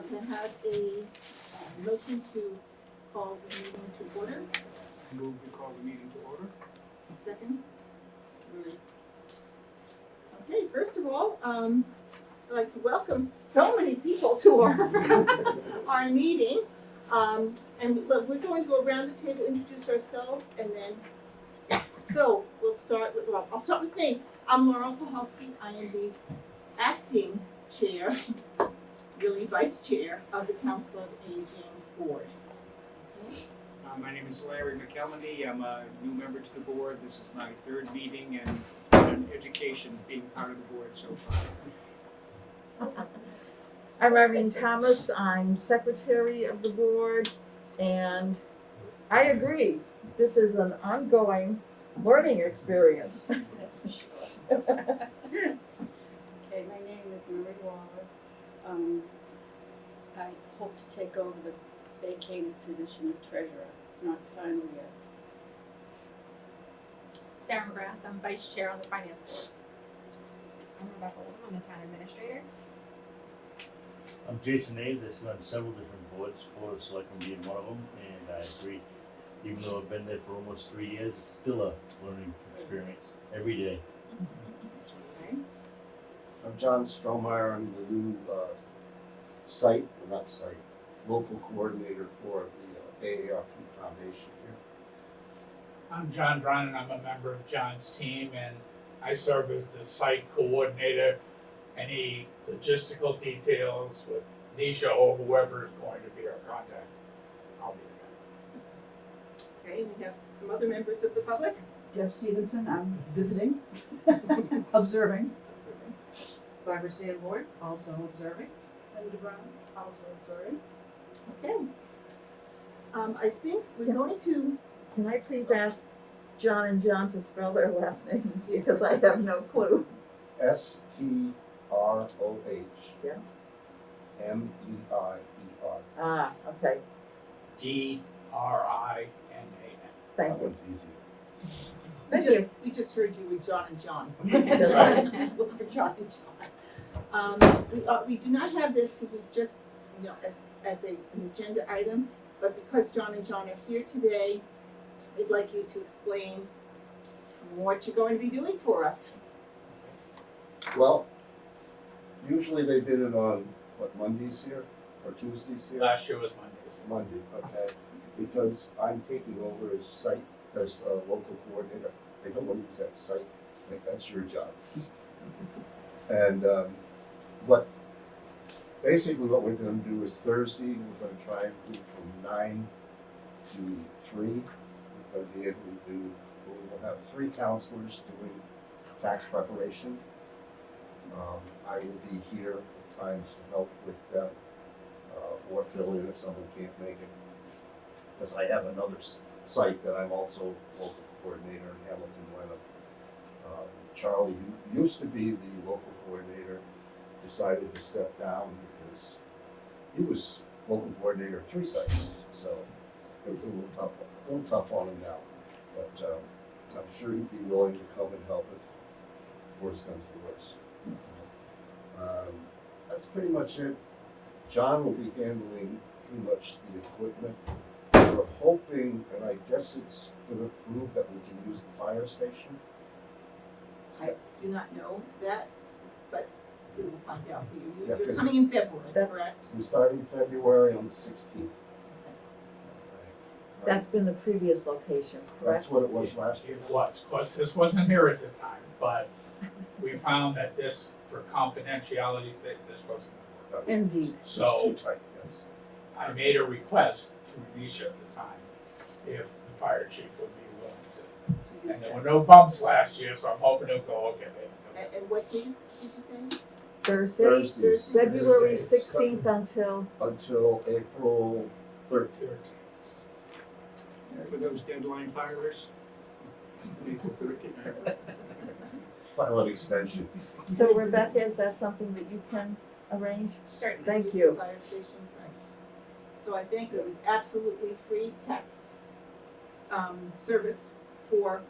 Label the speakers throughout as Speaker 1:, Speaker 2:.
Speaker 1: Can I have a motion to call the meeting to order?
Speaker 2: Move to call the meeting to order.
Speaker 1: Second? Okay, first of all, I'd like to welcome so many people to our meeting. And look, we're going to go around the table, introduce ourselves, and then, so we'll start with, well, I'll start with me. I'm Laurel Pahalski. I am the acting chair, really vice chair of the Council of Aging Board. Okay.
Speaker 2: My name is Larry McElhenney. I'm a new member to the board. This is my third meeting and an education being part of the board so far.
Speaker 3: I'm Irene Thomas, I'm secretary of the board, and I agree, this is an ongoing learning experience.
Speaker 4: That's for sure. Okay, my name is Marie Waller. I hope to take over the vacated position of treasurer. It's not final yet.
Speaker 5: Sarah McGrath, I'm vice chair on the finance board.
Speaker 6: I'm Rebecca Woodham, I'm the town administrator.
Speaker 7: I'm Jason Ames. I sit on several different boards, Board of Selectmen being one of them, and I agree. Even though I've been there for almost 3 years, it's still a learning experience every day.
Speaker 1: Okay.
Speaker 8: I'm John Strohmeyer. I'm the new local coordinator for the AARP Foundation here.
Speaker 9: I'm John Dron, I'm a member of John's team, and I serve as the site coordinator. Any logistical details with Nisha or whoever is going to be our contact, I'll be there.
Speaker 1: Okay, we have some other members of the public.
Speaker 10: Deb Stevenson, I'm visiting, observing. Barbara Sanborn, also observing.
Speaker 1: Linda Brown, also observing. Okay. I think we're going to,
Speaker 3: Can I please ask John and John to spell their last names, because I have no clue.
Speaker 8: STROH.
Speaker 3: Yeah.
Speaker 8: MEIER.
Speaker 3: Ah, okay,
Speaker 9: DRINAN.
Speaker 3: thank
Speaker 7: That
Speaker 3: you.
Speaker 7: one's easier.
Speaker 1: we just heard you with John and John.
Speaker 3: Right.
Speaker 1: Look for John and John. We do not have this because we just, as an agenda item, but because John and John are here today, we'd like you to explain what you're going to be doing for us.
Speaker 8: Well, usually they did it on, Mondays here, or Tuesdays here?
Speaker 9: Last year was Monday.
Speaker 8: Monday, okay, because I'm taking over as local coordinator. I don't want to use that site, I think that's your job. And, basically what we're gonna do is Thursday, we're gonna try and do from 9 to 3. We're gonna be able to do, we'll have 3 counselors doing tax preparation. I will be here at times to help with them, or fill in if someone can't make it. Because I have another site that I'm also local coordinator in Hamilton, Wenham. Charlie, who used to be the local coordinator, decided to step down because he was local coordinator of 3 sites. So it's a little tough on him now. But I'm sure he'd be willing to come and help if worse comes to worse. That's pretty much it. John will be handling pretty much the equipment. We're hoping, and I guess it's been approved, that we can use the fire station.
Speaker 1: I do not know that, but we will find out for you.
Speaker 8: Yeah,
Speaker 1: You're
Speaker 8: 'cause
Speaker 1: coming in February,
Speaker 3: that's-
Speaker 1: correct?
Speaker 8: We start in February on the 16th.
Speaker 3: That's been the previous location, correct?
Speaker 8: That's what it was last year.
Speaker 9: It was, of course, this wasn't here at the time, but we found that this, for confidentiality's sake, this wasn't gonna work.
Speaker 3: Indeed.
Speaker 8: It's
Speaker 9: So
Speaker 8: too tight, yes.
Speaker 9: I made a request to Nisha at the time if the fire chief would be willing to.
Speaker 1: To use
Speaker 9: And there
Speaker 1: that.
Speaker 9: were no bumps last year, so I'm hoping it'll go okay.
Speaker 1: And what days did you say?
Speaker 3: Thursday,
Speaker 8: Thursdays.
Speaker 3: February
Speaker 9: Thursdays.
Speaker 3: 16th until,
Speaker 8: Until April 13th.
Speaker 2: For those deadline filers. April 13th.
Speaker 8: File an extension.
Speaker 3: so
Speaker 1: This is-
Speaker 3: Rebecca, is that something that you can arrange?
Speaker 5: Certainly.
Speaker 3: Thank
Speaker 1: Use
Speaker 3: you.
Speaker 1: the fire station, right. So I think it was absolutely free tax service for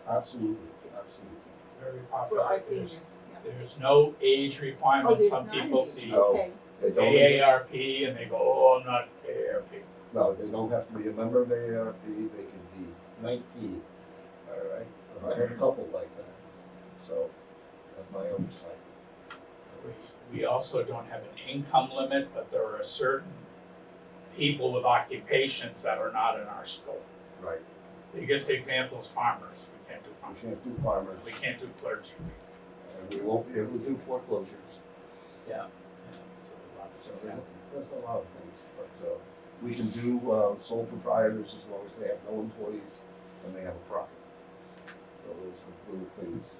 Speaker 8: Absolutely,
Speaker 1: Yes.
Speaker 8: absolutely.
Speaker 9: Very
Speaker 1: for
Speaker 9: popular.
Speaker 1: our seniors. Yeah.
Speaker 9: There's no age
Speaker 1: Oh,
Speaker 9: requirement,
Speaker 1: there's
Speaker 9: some
Speaker 1: not
Speaker 9: people
Speaker 1: any.
Speaker 9: see
Speaker 8: No.
Speaker 1: Okay,
Speaker 8: They don't,
Speaker 9: AARP, and they go, oh, I'm not AARP.
Speaker 8: no, they don't have to be a member of AARP, they can be 19, all right? I have a couple like that, so that's my oversight.
Speaker 9: We also don't have an income limit, but there are certain people with occupations that are not in our scope.
Speaker 8: Right,
Speaker 9: Biggest example is farmers. We can't do
Speaker 8: we
Speaker 9: farmers.
Speaker 8: can't do farmers,
Speaker 9: We can't do clergy.
Speaker 8: and we won't be able to do foreclosures.
Speaker 9: Yeah.
Speaker 8: So there's a lot of things, but we can do sole proprietors as long as they have no employees and they have a profit. So those are little things.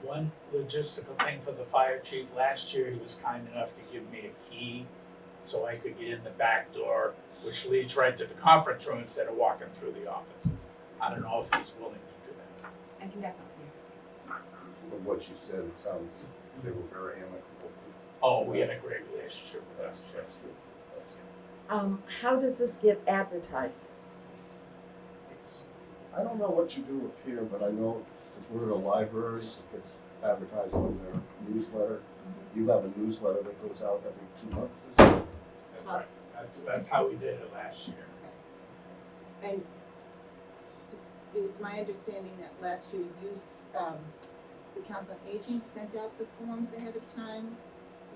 Speaker 9: One logistical thing for the fire chief, last year he was kind enough to give me a key so I could get in the back door, which leads right to the conference room instead of walking through the offices. I don't know if he's willing to do that.
Speaker 6: I can definitely.
Speaker 8: From what you said, it sounds, they were very amicable.
Speaker 9: Oh, we had a great relationship with us.
Speaker 8: That's good, that's good.
Speaker 3: How does this get advertised?
Speaker 8: It's, I don't know what you do up here, but I know, because we're at a library, it gets advertised on their newsletter. You have a newsletter that goes out every 2 months, is it?
Speaker 9: That's
Speaker 1: Plus-
Speaker 9: right. That's how we did it last year.
Speaker 1: And it was my understanding that last year the Council on Aging sent out the forms ahead of time.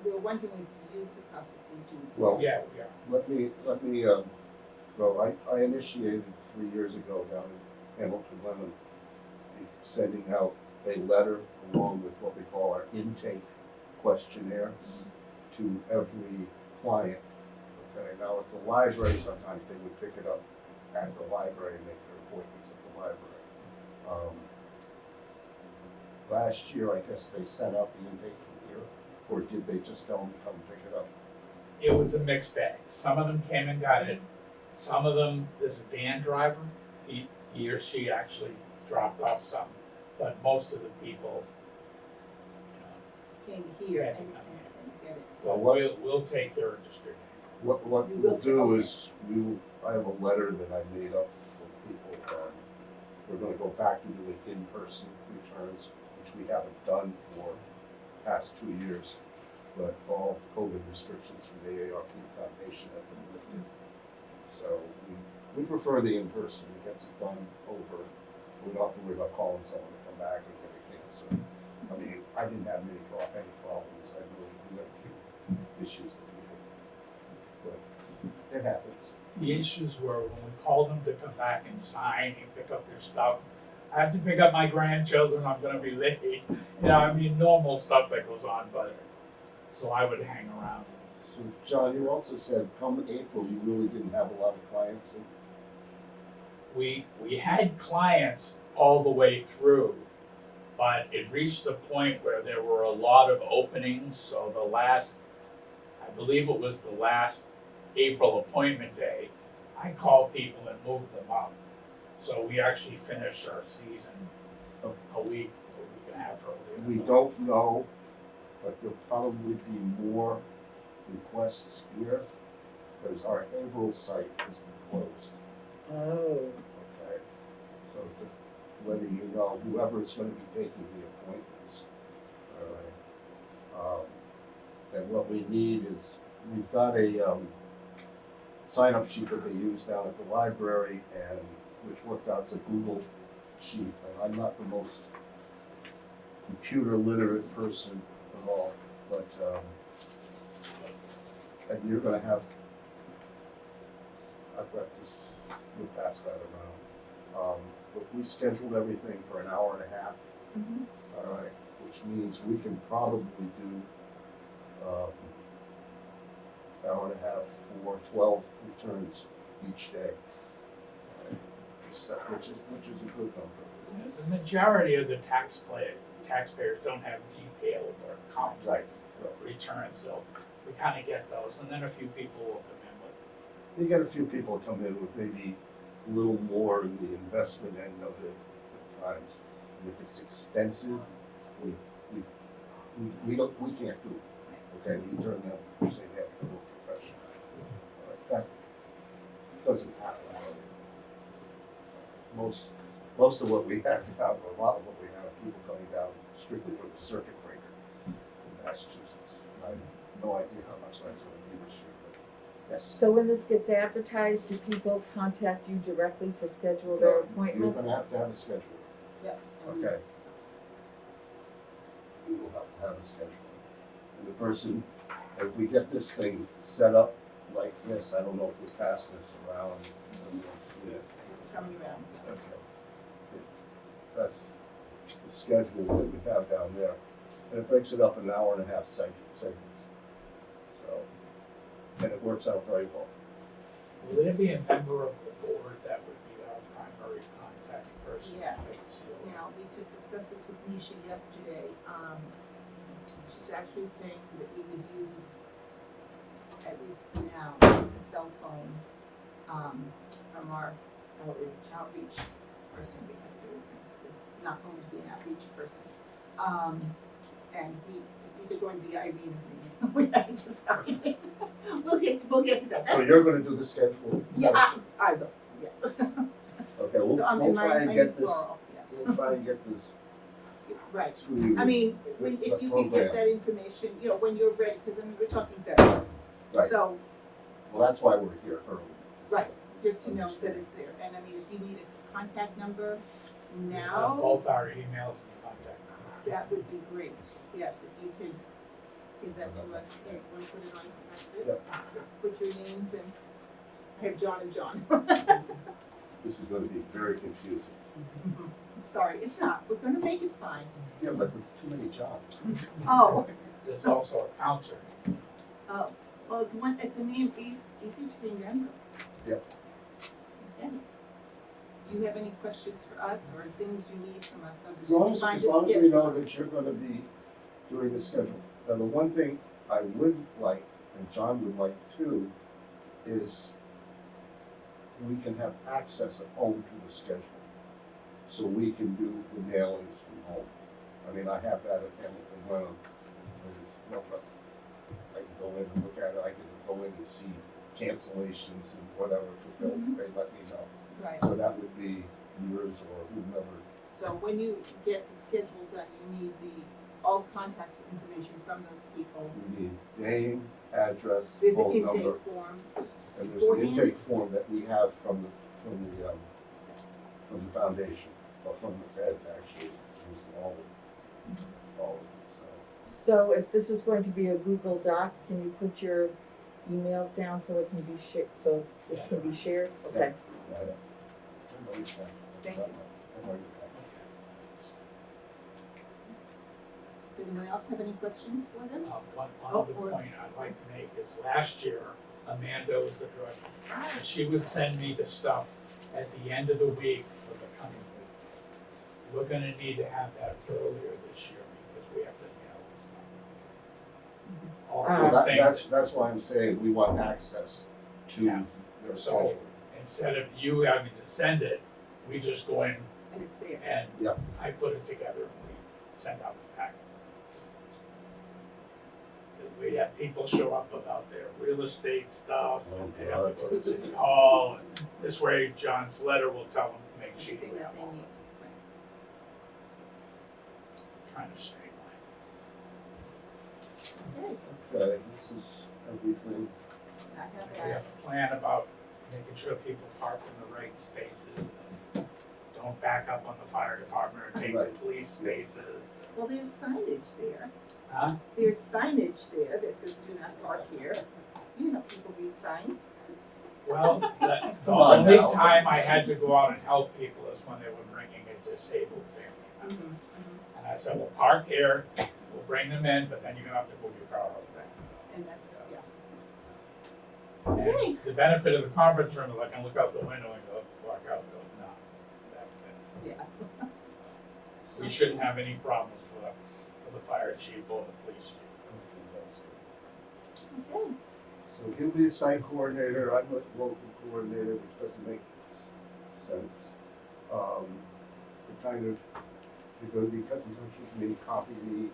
Speaker 1: We were wondering if you could possibly do that.
Speaker 8: Well,
Speaker 9: Yeah, we are.
Speaker 8: let me, go, I initiated 3 years ago down in Hamilton Lemon, sending out a letter along with what we call our intake questionnaire to every client. Okay, now at the library, sometimes they would pick it up at the library and make their appointments at the library. Last year, I guess they sent out the intake from here, or did they just tell them to come pick it up?
Speaker 9: It was a mixed bag. Some of them came and got it. Some of them, this van driver, he or she actually dropped off some. But most of the people,
Speaker 1: Came here
Speaker 9: Yeah,
Speaker 1: and get it.
Speaker 9: well, we'll take care of distributing.
Speaker 8: What
Speaker 1: You
Speaker 8: we'll
Speaker 1: will
Speaker 8: do
Speaker 1: take-
Speaker 8: is, I have a letter that I made up for people, we're gonna go back to doing in-person returns, which we haven't done for the past 2 years. But all COVID restrictions from the AARP Foundation have been lifted. So we prefer the in-person, it gets it done over, we don't have to worry about calling someone to come back and get it canceled. I mean, I didn't have any problems, I really, we had a few issues with people. But it happens.
Speaker 9: The issues were when we called them to come back and sign and pick up their stuff. I have to pick up my grandchildren, I'm gonna be late. I mean, normal stuff that goes on, but, so I would hang around.
Speaker 8: So, John, you also said come April, you really didn't have a lot of clients, and
Speaker 9: We had clients all the way through, but it reached the point where there were a lot of openings, so I believe it was the last April appointment day, I called people and moved them up. So we actually finished our season a week and a half earlier.
Speaker 8: we don't know, but there'll probably be more requests here, because our Haverhill site has been closed,
Speaker 3: Oh.
Speaker 8: okay? So just letting you know, whoever's gonna be taking the appointments, all right? And what we need is, we've got a, sign-up sheet that they use down at the library, and which worked out as a Google sheet, and I'm not the most computer literate person at all, but, and you're gonna have, I've got this, we'll pass that around. But we scheduled everything for an hour and a half,
Speaker 1: Mhm.
Speaker 8: all right, which means we can probably do, hour and a half for 12 returns each day. All right, which is a good number.
Speaker 9: The majority of the taxpayers don't have detailed or complex returns, so we kind of get those, and then a few people will come in with.
Speaker 8: You get a few people come in with maybe a little more in the investment end of it at times. And if it's extensive, we can't do it. Okay, we turn them, we say they have to go professional. All right, that doesn't happen. Most of what we have now, a lot of what we have, people coming down strictly for the circuit breaker in Massachusetts. no idea how much that's gonna be this year, but yes.
Speaker 3: So when this gets advertised, do people contact you directly to schedule their
Speaker 8: You're
Speaker 3: appointment?
Speaker 8: gonna have to have a schedule,
Speaker 1: Yep.
Speaker 8: okay? We will have to have a schedule. And the person, if we get this thing set up like this, I don't know if we pass this around, and we'll see it.
Speaker 1: It's coming around.
Speaker 8: Okay. That's the schedule that we have down there. And it breaks it up an hour and a half segments. So, and it works out very well.
Speaker 9: Will there be a member of the board that would be our primary contact person?
Speaker 1: Yes, yeah, we did discuss this with Nisha yesterday. She's actually saying that we would use, at least for now, the cell phone, from our outreach person, because there's not going to be an outreach person. And it's either going to be Irene or me, we haven't decided. We'll get to that.
Speaker 8: So you're gonna do the schedule?
Speaker 1: Yeah, I will, yes.
Speaker 8: Okay, we'll
Speaker 1: So I'm
Speaker 8: we'll
Speaker 1: in
Speaker 8: try
Speaker 1: my
Speaker 8: and get
Speaker 1: name's
Speaker 8: this,
Speaker 1: Laurel, yes.
Speaker 8: we'll try and get this
Speaker 1: Right,
Speaker 8: to you.
Speaker 1: I mean,
Speaker 8: with
Speaker 1: if
Speaker 8: the
Speaker 1: you can get
Speaker 8: program.
Speaker 1: that information, you know, when you're ready, because I mean, we're talking February.
Speaker 8: Right.
Speaker 1: So,
Speaker 8: Well, that's why we're here early.
Speaker 1: right, just to know that it's there, and I mean, if you need a contact number now,
Speaker 9: Both our emails and contact numbers.
Speaker 1: that would be great, yes, if you could give that to us, here, want to put it on like this? Put your names and, I have John and John.
Speaker 8: This is gonna be very confusing.
Speaker 1: Sorry, it's not, we're gonna make it fine.
Speaker 8: Yeah, but there's too many jobs.
Speaker 1: Oh,
Speaker 9: There's also a counselor.
Speaker 1: oh, well, it's a name easy to remember.
Speaker 8: Yep.
Speaker 1: Okay. Do you have any questions for us or things you need from us
Speaker 8: As long
Speaker 1: other
Speaker 8: as,
Speaker 1: than to find
Speaker 8: as
Speaker 1: a
Speaker 8: long as we
Speaker 1: schedule?
Speaker 8: know that you're gonna be doing the schedule. Now, the one thing I would like, and John would like too, is we can have access at home to the schedule. So we can do the mailings from home. I mean, I have that at Hamilton Wenham. I can go in and look at it, I can go in and see cancellations and whatever, because they let me know.
Speaker 1: Right,
Speaker 8: So that would be yours or whomever.
Speaker 1: so when you get the schedule done, you need all contact information from those people.
Speaker 8: We need name, address,
Speaker 1: There's an
Speaker 8: phone number,
Speaker 1: intake form,
Speaker 8: and there's an
Speaker 1: beforehand?
Speaker 8: intake form that we have from the foundation, or from the feds actually, it's all of it, so.
Speaker 3: So if this is going to be a Google Doc, can you put your emails down so it can be shared, so this can be shared? Okay.
Speaker 8: Yeah, yeah. Everybody's fine.
Speaker 1: Thank you.
Speaker 8: Everybody's fine.
Speaker 1: Does anyone else have any questions for them?
Speaker 9: One
Speaker 1: Oh,
Speaker 9: other
Speaker 1: or-
Speaker 9: point I'd like to make is last year, Amanda was the director. And she would send me the stuff at the end of the week for the coming week. We're gonna need to have that earlier this year because we have to mail this stuff. All
Speaker 8: Well,
Speaker 9: these things,
Speaker 8: that's why I'm saying we want access to
Speaker 9: Yeah.
Speaker 8: their
Speaker 9: So-
Speaker 8: schedule.
Speaker 9: instead of you having to send it, we just go in
Speaker 1: And it's there.
Speaker 9: and
Speaker 8: Yeah.
Speaker 9: I put it together and we send out the packet. We have people show up about their real estate stuff, and they have to go to City Hall, and this way John's letter will tell them, make sure
Speaker 1: Everything
Speaker 9: you
Speaker 1: that
Speaker 9: have
Speaker 1: they
Speaker 9: all
Speaker 1: need.
Speaker 9: that, trying to streamline.
Speaker 1: Okay,
Speaker 8: Okay, this is everything.
Speaker 1: I have
Speaker 9: We
Speaker 1: that.
Speaker 9: have a plan about making sure people park in the right spaces and don't back up on the fire department or take the
Speaker 8: Right.
Speaker 9: police spaces.
Speaker 1: Well, there's signage there.
Speaker 9: Huh?
Speaker 1: There's signage there that says do not park here. You know, people read signs.
Speaker 9: Well, the
Speaker 8: Come on
Speaker 9: only
Speaker 8: now.
Speaker 9: time I had to go out and help people is when they were bringing a disabled family member. And I said, well, park here, we'll bring them in, but then you're gonna have to move your car over there.
Speaker 1: And that's, yeah.
Speaker 9: And
Speaker 1: Okay.
Speaker 9: the benefit of the conference room is I can look out the window and go, walk out and go, no.
Speaker 1: Yeah.
Speaker 9: We shouldn't have any problems for the fire chief or the police chief.
Speaker 8: Okay, that's good.
Speaker 1: Okay.
Speaker 8: So he'll be a site coordinator, I'm a local coordinator, which doesn't make sense. We're kind of, you're gonna be cutting touch with me, copy me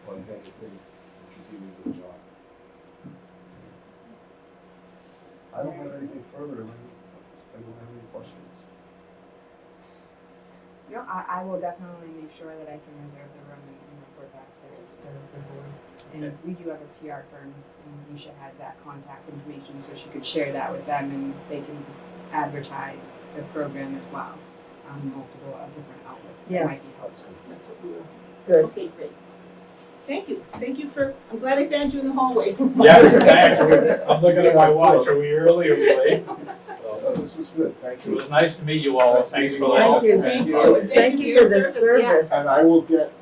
Speaker 8: on anything that you give me the job. I don't have anything further, I don't have any questions.
Speaker 6: No, I will definitely make sure that I can reserve the room and report that to the board. And we do have a PR firm, and Nisha had that contact information, so she could share that with them, and they can advertise the program as well on multiple different outlets. That might
Speaker 3: Yes.
Speaker 6: be helpful.
Speaker 1: That's what we were.
Speaker 3: Good.
Speaker 1: Okay, great. Thank you for, I'm glad I found you in the hallway.
Speaker 9: Yeah, exactly. I'm looking at my watch, are we early or we late? So,
Speaker 8: Oh, this was good, thank
Speaker 9: it
Speaker 8: you.
Speaker 9: was nice to meet you all, thanks for
Speaker 1: Yes,
Speaker 9: listening.
Speaker 1: thank you. And
Speaker 3: Thank you for the service.
Speaker 8: And I will get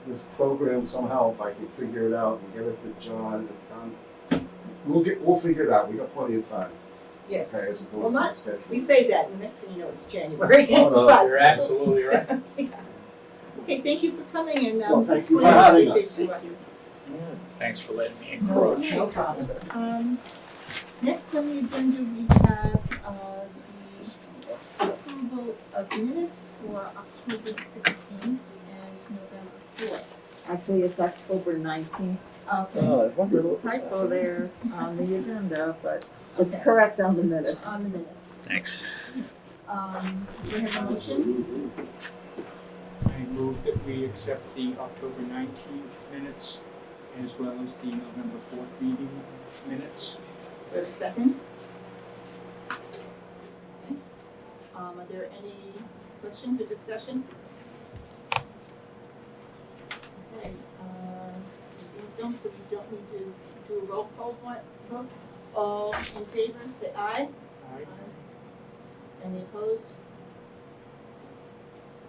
Speaker 8: this program somehow, if I can figure it out, and get it to John and Don. We'll figure it out, we got plenty of time,
Speaker 1: Yes,
Speaker 8: okay, as
Speaker 1: Well,
Speaker 8: opposed to
Speaker 1: not-
Speaker 8: the schedule.
Speaker 1: we say that, and the next thing you know, it's January.
Speaker 8: Oh, no,
Speaker 1: But-
Speaker 9: You're absolutely right.
Speaker 1: Yeah. Okay, thank you for coming and
Speaker 8: Well, thank you for
Speaker 1: explaining
Speaker 8: having
Speaker 1: everything
Speaker 8: us.
Speaker 1: to us.
Speaker 9: Thanks for letting me
Speaker 1: No,
Speaker 9: encroach.
Speaker 1: no problem. Next on the agenda, we have, the approval of minutes for October 16th and November 4th.
Speaker 3: Actually, it's October 19th.
Speaker 1: Okay,
Speaker 8: I wonder what was
Speaker 3: Typo
Speaker 8: happening.
Speaker 3: there on the agenda, but it's
Speaker 1: Okay.
Speaker 3: correct on the minutes.
Speaker 1: on the minutes.
Speaker 9: Thanks.
Speaker 1: Do we have a motion?
Speaker 2: I move that we accept the October 19th minutes as well as the November 4th meeting minutes.
Speaker 1: Do we have a second? Okay. Are there any questions or discussion? Okay, we don't, so we don't need to do a roll call vote. All in favor, say aye.
Speaker 2: Aye.
Speaker 1: Any opposed?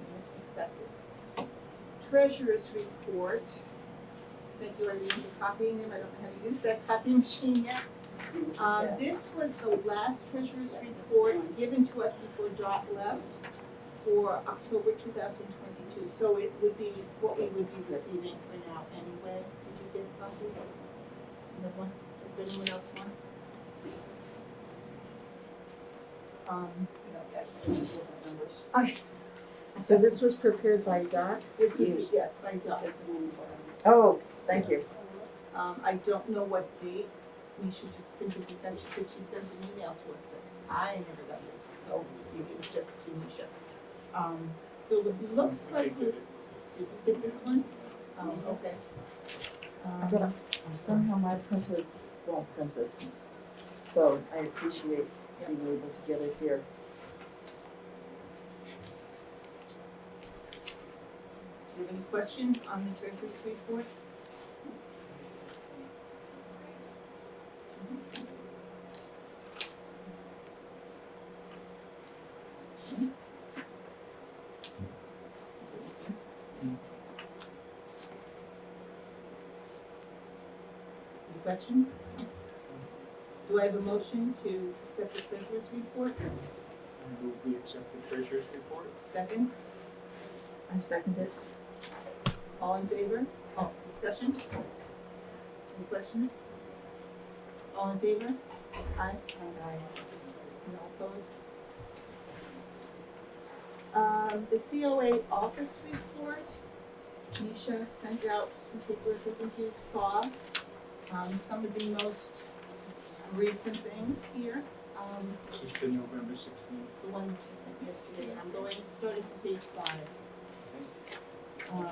Speaker 1: Minutes accepted. Treasurer's report. Thank you, Irene, for copying them. I don't know how to use that copy machine yet. This was the last treasurer's report given to us before Dot left for October 2022. So it would be what we would be receiving for now anyway. Did you get a copy? Another one? If anyone else wants? Okay.
Speaker 3: So this was prepared by Doc?
Speaker 1: This was, yes, by Dot.
Speaker 3: Oh, thank you.
Speaker 1: I don't know what date, we should just print this out, she said she sent an email to us, but I never got this, so maybe it was just to Nisha. So it looks like, did you get this one? Okay.
Speaker 3: But somehow my printer won't print this. So I appreciate being able to get it here.
Speaker 1: Do you have any questions on the treasurer's report? Any questions? Do I have a motion to accept the treasurer's report?
Speaker 2: I move we accept the treasurer's report.
Speaker 1: Second?
Speaker 3: I second it.
Speaker 1: All in favor? Oh, discussion? Any questions? All in favor? Aye. Aye. No opposed? The COA office report, Nisha sent out some papers, I think you saw, some of the most recent things here.
Speaker 2: This is the November 16th.
Speaker 1: The one that you sent yesterday, and I'm going, starting from page 5.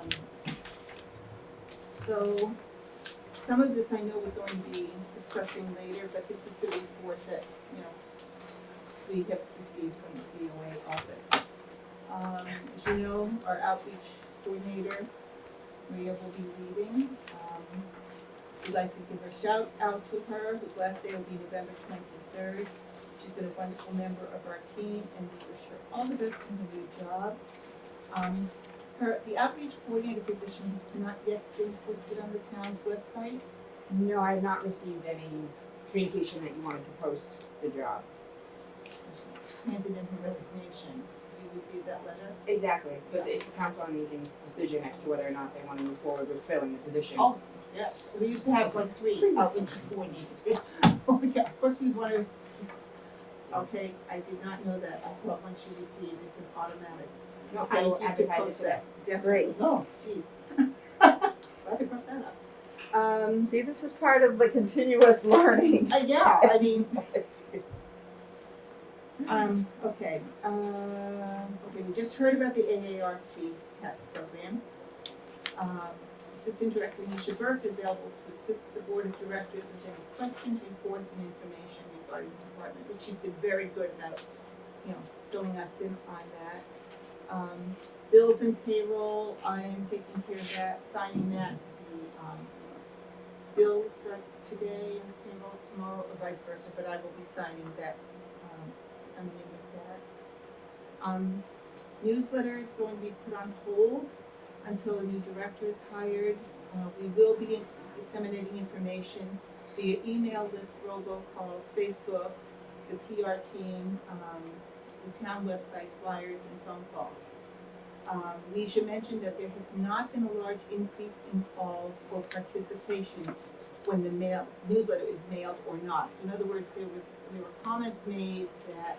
Speaker 1: So, some of this I know we're going to be discussing later, but this is the report that, we have received from the COA office. As you know, our outreach coordinator, Maria, will be leaving. We'd like to give a shout out to her, whose last day will be November 23rd. She's been a wonderful member of our team, and we wish her all the best in her new job. The outreach coordinator position has not yet been posted on the town's website.
Speaker 6: No, I have not received any communication that you wanted to post the job.
Speaker 1: She handed in her resignation. You received that letter?
Speaker 6: Exactly, but it's the council on aging's decision as to whether or not they want to move forward with filling the position.
Speaker 1: Oh, yes. We used to have like 3 outreach coordinators. Oh, yeah, of course we want to. Okay, I did not know that. I thought once you received, it's an automatic.
Speaker 6: No,
Speaker 1: Okay,
Speaker 6: I will
Speaker 1: if you could
Speaker 6: advertise it
Speaker 1: post
Speaker 6: today.
Speaker 1: that, definitely. Oh, jeez. Glad I brought that up.
Speaker 3: See, this is part of the continuous learning.
Speaker 1: Yeah, I mean. Okay, we just heard about the AARP tax program. Assistant Director Nisha Burke available to assist the Board of Directors with any questions, reports, and information regarding the department, which she's been very good about, filling us in on that. Bills and payroll, I am taking care of that, signing that. The bills are today and the payrolls tomorrow, or vice versa, but I will be signing that, coming in with that. Newsletter is going to be put on hold until a new director is hired. We will be disseminating information via email list, robocalls, Facebook, the PR team, the town website, flyers, and phone calls. Leisha mentioned that there has not been a large increase in calls or participation when the newsletter is mailed or not. So in other words, there were comments made that,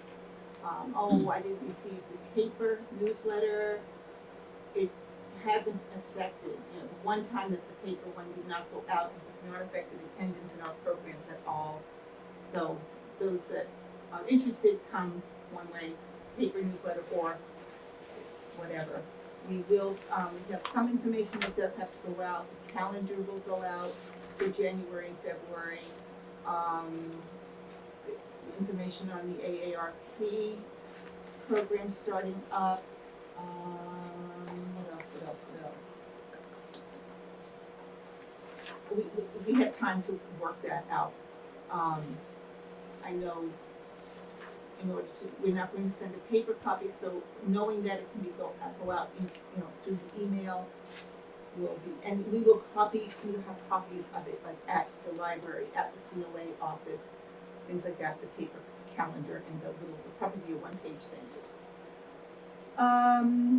Speaker 1: I didn't receive the paper newsletter. It hasn't affected, the one time that the paper one did not go out, it has not affected attendance in our programs at all. So those that are interested, come one way, paper newsletter or whatever. We will, have some information that does have to go out. The calendar will go out for January and February. The information on the AARP program starting up. What else? We have time to work that out. I know in order to, we're not going to send a paper copy, so knowing that it can go out, through the email will be, and we will have copies of it, like at the library, at the COA office, things like that, the paper calendar, and it'll probably be a one-page thing.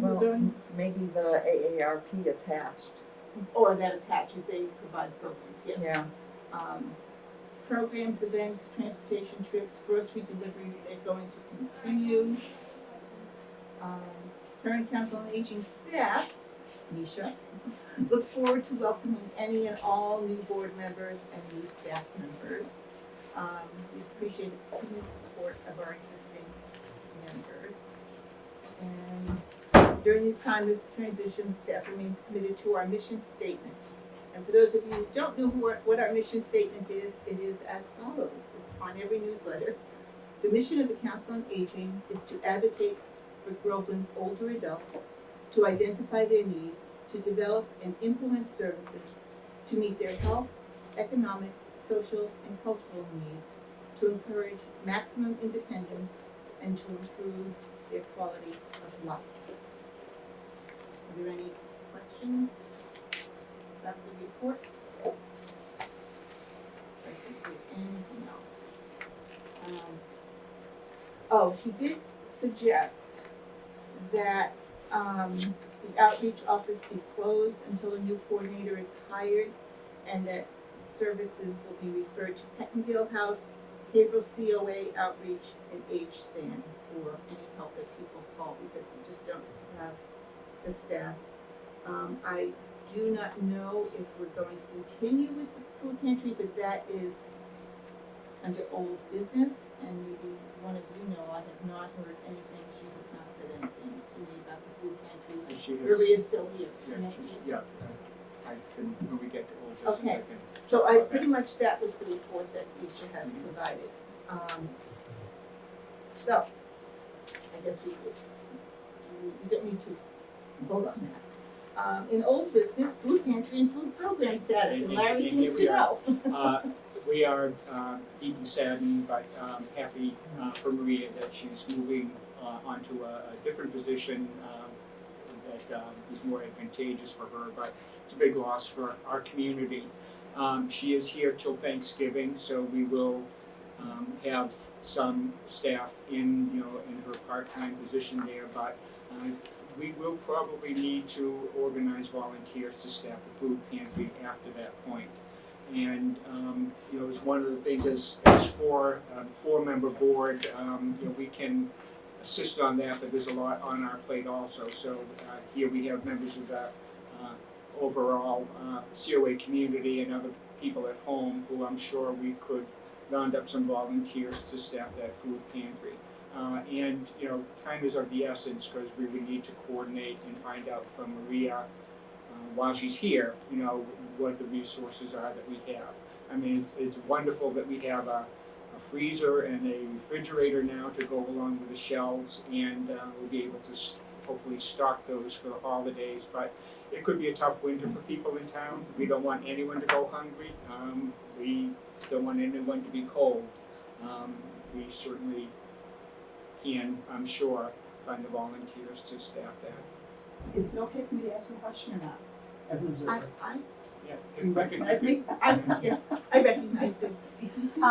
Speaker 1: We're
Speaker 3: Well,
Speaker 1: going,
Speaker 3: maybe the AARP attached.
Speaker 1: or that attach if they provide programs, yes.
Speaker 3: Yeah.
Speaker 1: Programs, events, transportation trips, grocery deliveries, they're going to continue. Current Council on Aging staff, Nisha, looks forward to welcoming any and all new board members and new staff members. We appreciate the continued support of our existing members. And during this time of transition, the staff remains committed to our mission statement. And for those of you who don't know what our mission statement is, it is as follows. It's on every newsletter. The mission of the Council on Aging is to advocate for Groveland's older adults, to identify their needs, to develop and implement services to meet their health, economic, social, and cultural needs, to encourage maximum independence, and to improve their quality of life. Are there any questions about the report? I think there's anything else. She did suggest that the outreach office be closed until a new coordinator is hired, and that services will be referred to Pettingill House, Haverhill COA Outreach, and H-SPAN for any help that people call, because we just don't have the staff. I do not know if we're going to continue with the food pantry, but that is under old business, and maybe one of you know, I have not heard anything, she has not said anything to me about the food pantry.
Speaker 2: And she has-
Speaker 1: Maria's still here.
Speaker 2: Yeah, I can, when we get to old business,
Speaker 1: Okay.
Speaker 2: I can.
Speaker 1: So
Speaker 2: talk about
Speaker 1: pretty
Speaker 2: that.
Speaker 1: much that was the report that Nisha has provided. So, I guess we don't need to vote on that. In old business, food pantry and food program status, and Larry
Speaker 2: And
Speaker 1: seems
Speaker 2: here
Speaker 1: to
Speaker 2: we are.
Speaker 1: know.
Speaker 2: We are deeply saddened, but happy for Maria that she's moving onto a different position that is more advantageous for her, but it's a big loss for our community. She is here till Thanksgiving, so we will have some staff in her part-time position there, but we will probably need to organize volunteers to staff the food pantry after that point. And it's one of the things as four-member board, we can assist on that, but there's a lot on our plate also. So here we have members of the overall COA community and other people at home who I'm sure we could round up some volunteers to staff that food pantry. And time is of the essence, because we would need to coordinate and find out from Maria while she's here, what the resources are that we have. I mean, it's wonderful that we have a freezer and a refrigerator now to go along with the shelves, and we'll be able to hopefully stock those for the holidays. But it could be a tough winter for people in town. We don't want anyone to go hungry. We don't want anyone to be cold. We certainly can, I'm sure, find the volunteers to staff that.
Speaker 10: Is it okay for me to ask a question or not, as an observer?
Speaker 2: Yeah.
Speaker 10: Can you recognize me?
Speaker 1: Yes, I recognize Deb Stevenson.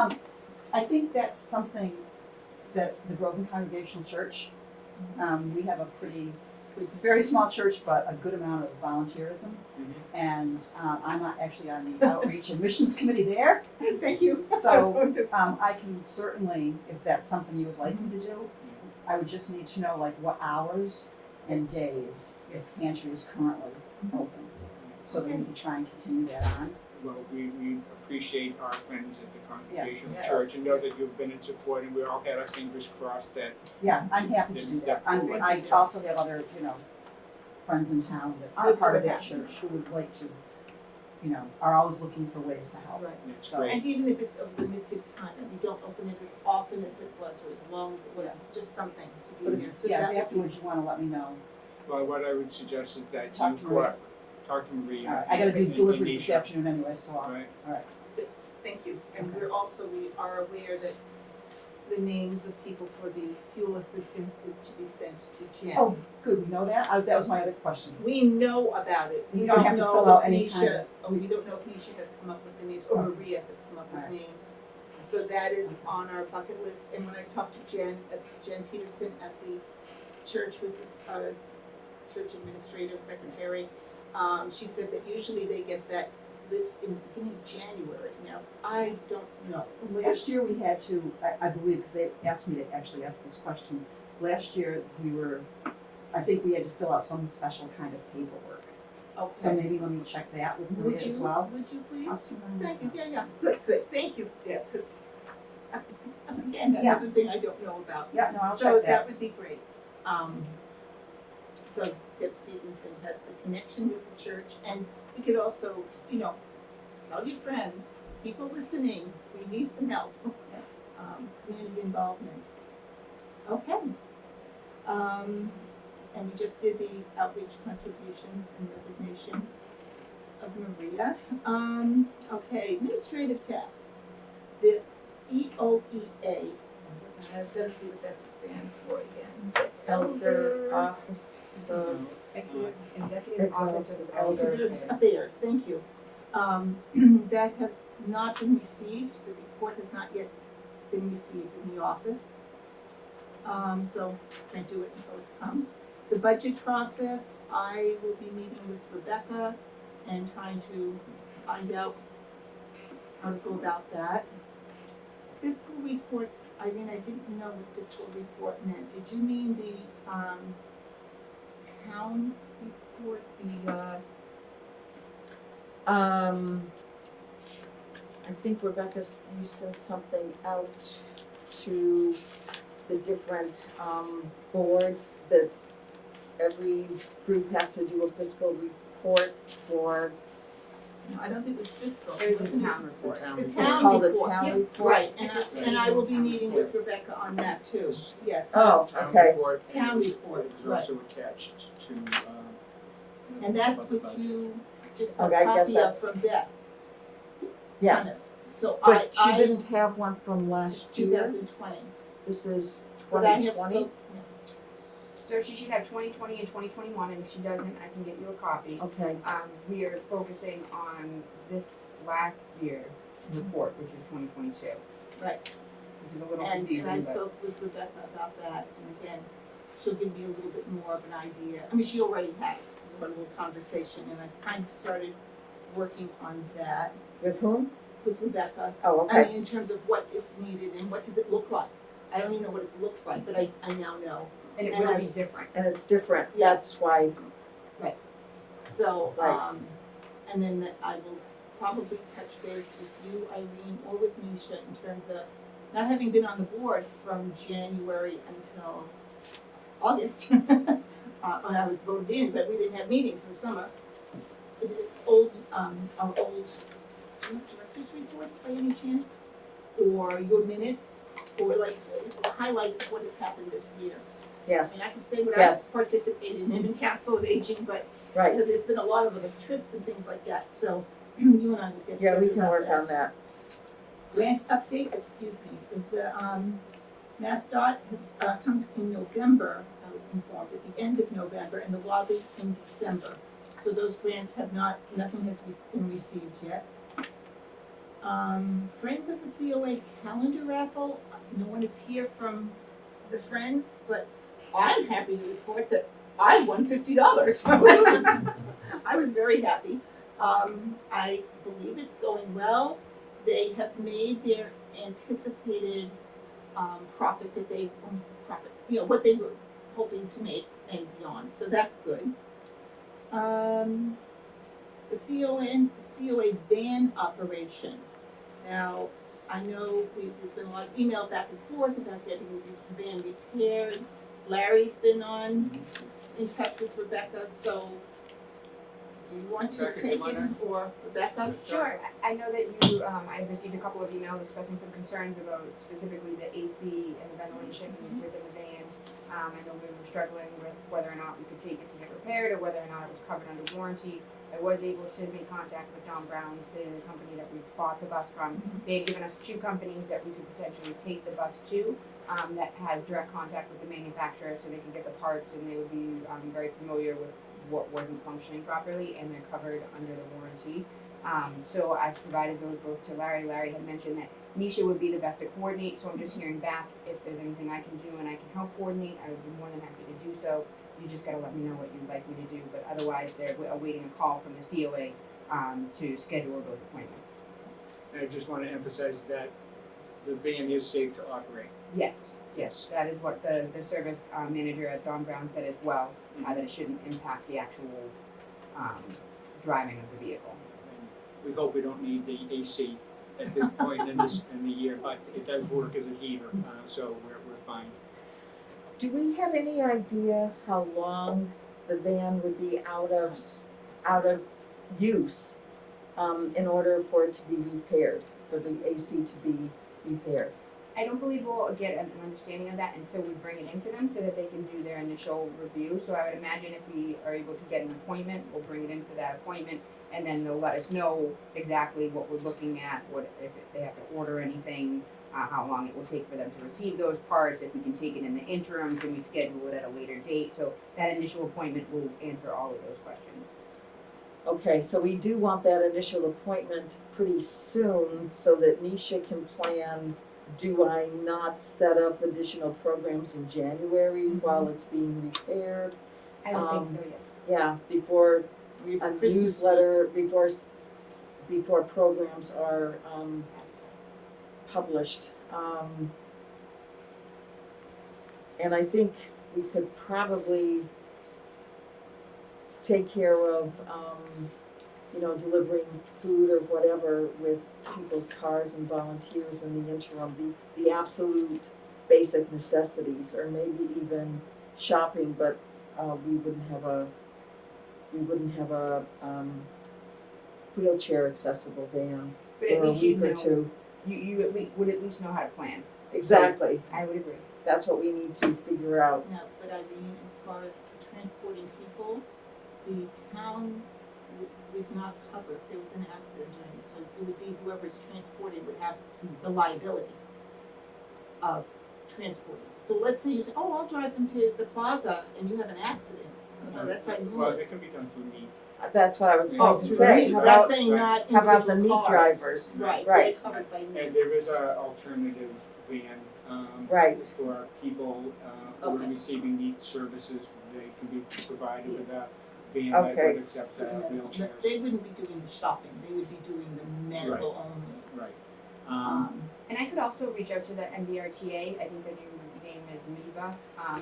Speaker 10: I think that's something that the Groveland Congregational Church, we have a very small church, but a good amount of volunteerism.
Speaker 2: Mhm.
Speaker 10: And I'm not actually on the outreach and missions committee there,
Speaker 1: Thank you.
Speaker 10: so I can certainly, if that's something you would like me to do, I would just need to know like what hours and
Speaker 1: Yes.
Speaker 10: days
Speaker 1: Yes.
Speaker 10: the pantry is currently open, so that we can try and continue that on.
Speaker 2: Well, we appreciate our friends at the Congregational
Speaker 10: Yes.
Speaker 2: Church and know that
Speaker 1: Yes.
Speaker 2: you've been in support, and we all had our fingers crossed that
Speaker 10: Yeah, I'm happy to
Speaker 2: Didn't
Speaker 10: do
Speaker 2: step
Speaker 10: that.
Speaker 2: forward.
Speaker 10: I also have other, friends in town that are
Speaker 1: With
Speaker 10: part of
Speaker 1: other
Speaker 10: that
Speaker 1: hats.
Speaker 10: church who would like to, are always looking for ways to help.
Speaker 1: Right.
Speaker 2: it's
Speaker 10: So-
Speaker 2: great.
Speaker 1: And even if it's a limited time, and we don't open it as often as it was, or as long as it was,
Speaker 10: Yeah.
Speaker 1: just something to
Speaker 10: But
Speaker 1: be there, so
Speaker 10: yeah,
Speaker 1: that
Speaker 10: if afterwards you wanna let me know.
Speaker 2: Well, what I would suggest is that
Speaker 10: Talk
Speaker 2: you
Speaker 10: to Maria.
Speaker 2: talk to Maria.
Speaker 10: All right, I gotta do
Speaker 2: and
Speaker 10: deliveries this
Speaker 2: Anisha,
Speaker 10: afternoon anyway, so I'll,
Speaker 2: Right,
Speaker 1: Thank you, and
Speaker 10: Okay.
Speaker 1: we are aware that the names of people for the fuel assistance is to be sent to Jen.
Speaker 10: oh, good, we know that, that was my other question.
Speaker 1: We know about it, we
Speaker 10: We don't
Speaker 1: don't
Speaker 10: have to
Speaker 1: know
Speaker 10: fill out
Speaker 1: if
Speaker 10: any
Speaker 1: Nisha,
Speaker 10: kind of-
Speaker 1: we don't know if Nisha has come up with the names, or
Speaker 10: Oh.
Speaker 1: Maria has come up with
Speaker 10: Alright.
Speaker 1: names. So that is on our bucket list, and when I talked to Jen Peterson at the church, who's this, church administrative secretary, she said that usually they get that list in the beginning of January. Now, I don't know.
Speaker 10: Last year we had to, I believe, because they asked me to actually ask this question, last year I think we had to fill out some special kind of paperwork. So
Speaker 1: Okay.
Speaker 10: maybe let me check that with
Speaker 1: Would
Speaker 10: Maria
Speaker 1: you,
Speaker 10: as well.
Speaker 1: would you please?
Speaker 10: I'll see what I can
Speaker 1: Thank you,
Speaker 10: do.
Speaker 1: yeah, good, thank you, Deb, because again,
Speaker 10: Yeah.
Speaker 1: another thing I don't know about.
Speaker 10: Yeah, no, I'll
Speaker 1: So
Speaker 10: check that.
Speaker 1: that would be great. So Deb Stevenson has the connection with the church, and we could also, tell your friends, people listening, we need some help. Community involvement. Okay. And we just did the outreach contributions and resignation of Maria. Okay, administrative tasks. The EOEA, I've got to see what that stands for again. The
Speaker 3: Elder Office of
Speaker 6: Executive Office of Elder
Speaker 1: Elder Affairs, thank you. That has not been received, the report has not yet been received in the office. So can't do it until it comes. The budget process, I will be meeting with Rebecca and trying to find out how to go about that. Fiscal report, Irene, I didn't know what fiscal report meant. Did you mean the, town report,
Speaker 3: I think Rebecca, you sent something out to the different, boards that every group has to do a fiscal report for,
Speaker 1: no, I don't think it was fiscal.
Speaker 6: It was
Speaker 1: wasn't
Speaker 6: a
Speaker 1: it?
Speaker 6: town report.
Speaker 1: The
Speaker 3: it's
Speaker 1: town
Speaker 3: called a
Speaker 1: report.
Speaker 3: town
Speaker 6: Yep.
Speaker 3: report?
Speaker 1: Right, and I will be
Speaker 6: Town
Speaker 1: meeting with Rebecca on that too, yes.
Speaker 3: Oh,
Speaker 2: Town
Speaker 3: okay.
Speaker 2: report.
Speaker 1: Town report,
Speaker 2: Is
Speaker 1: right.
Speaker 2: also attached to,
Speaker 1: And that's
Speaker 2: the
Speaker 1: what
Speaker 2: budget.
Speaker 1: you just got
Speaker 3: Okay, I
Speaker 1: a
Speaker 3: guess
Speaker 1: copy of
Speaker 3: that's-
Speaker 1: from Beth.
Speaker 3: Yes,
Speaker 1: So
Speaker 3: but she
Speaker 1: I
Speaker 3: didn't have one from
Speaker 1: it's
Speaker 3: last
Speaker 1: two
Speaker 3: year,
Speaker 1: thousand twenty.
Speaker 3: this is
Speaker 1: But I have
Speaker 3: 2020?
Speaker 1: spoke-
Speaker 6: So she should have 2020 and 2021, and if she doesn't, I can get you a copy.
Speaker 3: Okay,
Speaker 6: We are focusing on this last year's report, which is 2022.
Speaker 1: Right.
Speaker 6: Which is a little
Speaker 1: And
Speaker 6: confusing,
Speaker 1: I
Speaker 6: but
Speaker 1: spoke with Rebecca about that, and again, she'll give me a little bit more of an idea. I mean, she already has one little conversation, and I kind of started working on that
Speaker 3: with whom?
Speaker 1: with Rebecca.
Speaker 3: Oh,
Speaker 1: I
Speaker 3: okay,
Speaker 1: mean, in terms of what is needed and what does it look like. I don't even know what it looks like, but I now know.
Speaker 6: and it
Speaker 1: and
Speaker 6: will
Speaker 1: I-
Speaker 6: be different.
Speaker 3: and it's different,
Speaker 1: Yes.
Speaker 3: that's why,
Speaker 1: So,
Speaker 3: Right.
Speaker 1: and then that I will probably touch base with you, Irene, or with Nisha in terms of not having been on the board from January until August. When I was voted in, but we didn't have meetings in summer. our old director's reports by any chance? Or your minutes, or like, it's highlights of what has happened this year. I
Speaker 3: Yes,
Speaker 1: mean, I can say what I've
Speaker 3: Yes.
Speaker 1: participated in Capsule of Aging, but
Speaker 3: right,
Speaker 1: there's been a lot of other trips and things like that, so you and I will get
Speaker 3: yeah,
Speaker 1: together
Speaker 3: we can
Speaker 1: about
Speaker 3: work
Speaker 1: that.
Speaker 3: on that.
Speaker 1: Grant updates, excuse me, the, MassDOT has, comes in November, I was informed, at the end of November, and the lobby in December. So those grants have nothing has been received yet. Friends of the COA calendar raffle, no one is here from the Friends, but I'm happy to report that I won $50. I was very happy. I believe it's going well. They have made their anticipated profit, what they were hoping to make and beyond, so that's good. The COA van operation. Now, I know there's been a lot of email back and forth about getting the van repaired. Larry's been in touch with Rebecca, so do you want to
Speaker 2: Rebecca,
Speaker 1: take
Speaker 2: come
Speaker 1: it,
Speaker 2: on
Speaker 1: or Rebecca?
Speaker 6: Sure, I know that you, I've received a couple of emails expressing some concerns about specifically the AC and the ventilation within the van. I know we were struggling with whether or not we could take it to get repaired or whether or not it was covered under warranty. I was able to make contact with Don Brown, the company that we bought the bus from. They had given us 2 companies that we could potentially take the bus to, that has direct contact with the manufacturer so they can get the parts and they would be very familiar with what wasn't functioning properly and they're covered under the warranty. So I provided those both to Larry. Larry had mentioned that Nisha would be the best to coordinate, so I'm just hearing back if there's anything I can do and I can help coordinate, I would be more than happy to do so. You just gotta let me know what you'd like me to do, but otherwise they're awaiting a call from the COA to schedule those appointments.
Speaker 2: And I just wanna emphasize that the van is safe to operate.
Speaker 6: Yes, that is what the service manager at Don Brown said as well, that it shouldn't impact the actual driving of the vehicle.
Speaker 2: And we hope we don't need the AC at this point in the year, but it does work as a heater, so we're fine.
Speaker 3: Do we have any idea how long the van would be out of use, in order for it to be repaired, for the AC to be repaired?
Speaker 6: I don't believe we'll get an understanding of that until we bring it into them so that they can do their initial review. So I would imagine if we are able to get an appointment, we'll bring it in for that appointment and then they'll let us know exactly what we're looking at, what if they have to order anything, how long it will take for them to receive those parts, if we can take it in the interim, can we schedule it at a later date? So that initial appointment will answer all of those questions.
Speaker 3: Okay, so we do want that initial appointment pretty soon so that Nisha can plan, do I not set up additional programs in January while it's being repaired?
Speaker 6: I don't think so, yes.
Speaker 3: Yeah, before a
Speaker 1: Christmas
Speaker 3: newsletter, before programs are, published. And I think we could probably take care of, delivering food or whatever with people's cars and volunteers in the interim, the absolute basic necessities, or maybe even shopping, but, we wouldn't have a wheelchair accessible van
Speaker 6: But
Speaker 3: for
Speaker 6: at
Speaker 3: a
Speaker 6: least you
Speaker 3: week or
Speaker 6: know,
Speaker 3: two.
Speaker 6: you would at least know how to plan.
Speaker 3: Exactly,
Speaker 6: I would agree.
Speaker 3: that's what we need to figure out.
Speaker 1: No, but I mean, as far as transporting people, the town would not cover if there was an accident or anything, so it would be whoever's transporting would have the liability of transporting. So let's say you say, oh, I'll drive them to the plaza and you have an accident, no, that's like
Speaker 2: Well,
Speaker 1: yours.
Speaker 2: it can be done through me.
Speaker 3: That's what I was
Speaker 2: Oh,
Speaker 3: going to
Speaker 1: through
Speaker 3: say,
Speaker 1: me,
Speaker 3: how
Speaker 1: but I'm
Speaker 3: about,
Speaker 1: saying not
Speaker 3: how about the
Speaker 1: individual
Speaker 3: meat
Speaker 1: cars.
Speaker 3: drivers?
Speaker 1: Right,
Speaker 3: Right.
Speaker 1: they're covered by me.
Speaker 2: And there is a alternative van,
Speaker 3: Right.
Speaker 2: for people, who are
Speaker 1: Okay.
Speaker 2: receiving neat services. They can be provided with
Speaker 1: Yes.
Speaker 2: a van that
Speaker 3: Okay.
Speaker 2: would accept, wheelchairs.
Speaker 1: They wouldn't be doing the shopping, they would be doing the medical only.
Speaker 2: Right.
Speaker 6: And I could also reach out to the MVRTA, I think the new name is MIVA,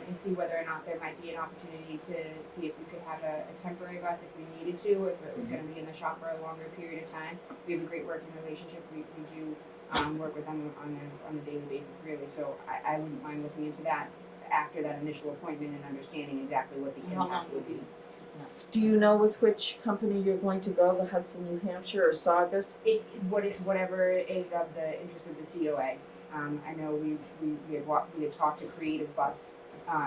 Speaker 6: and see whether or not there might be an opportunity to see if we could have a temporary bus if we needed to, if it was gonna be in the shop for a longer period of time. We have a great working relationship, we do, work with them on a daily basis really, so I wouldn't mind looking into that after that initial appointment and understanding exactly what the
Speaker 1: And how long
Speaker 6: impact would be.
Speaker 3: Do you know with which company you're going to go, the Hudson, New Hampshire, or Saugus?
Speaker 6: Whatever is of the interest of the COA. I know we had talked to Creative Bus,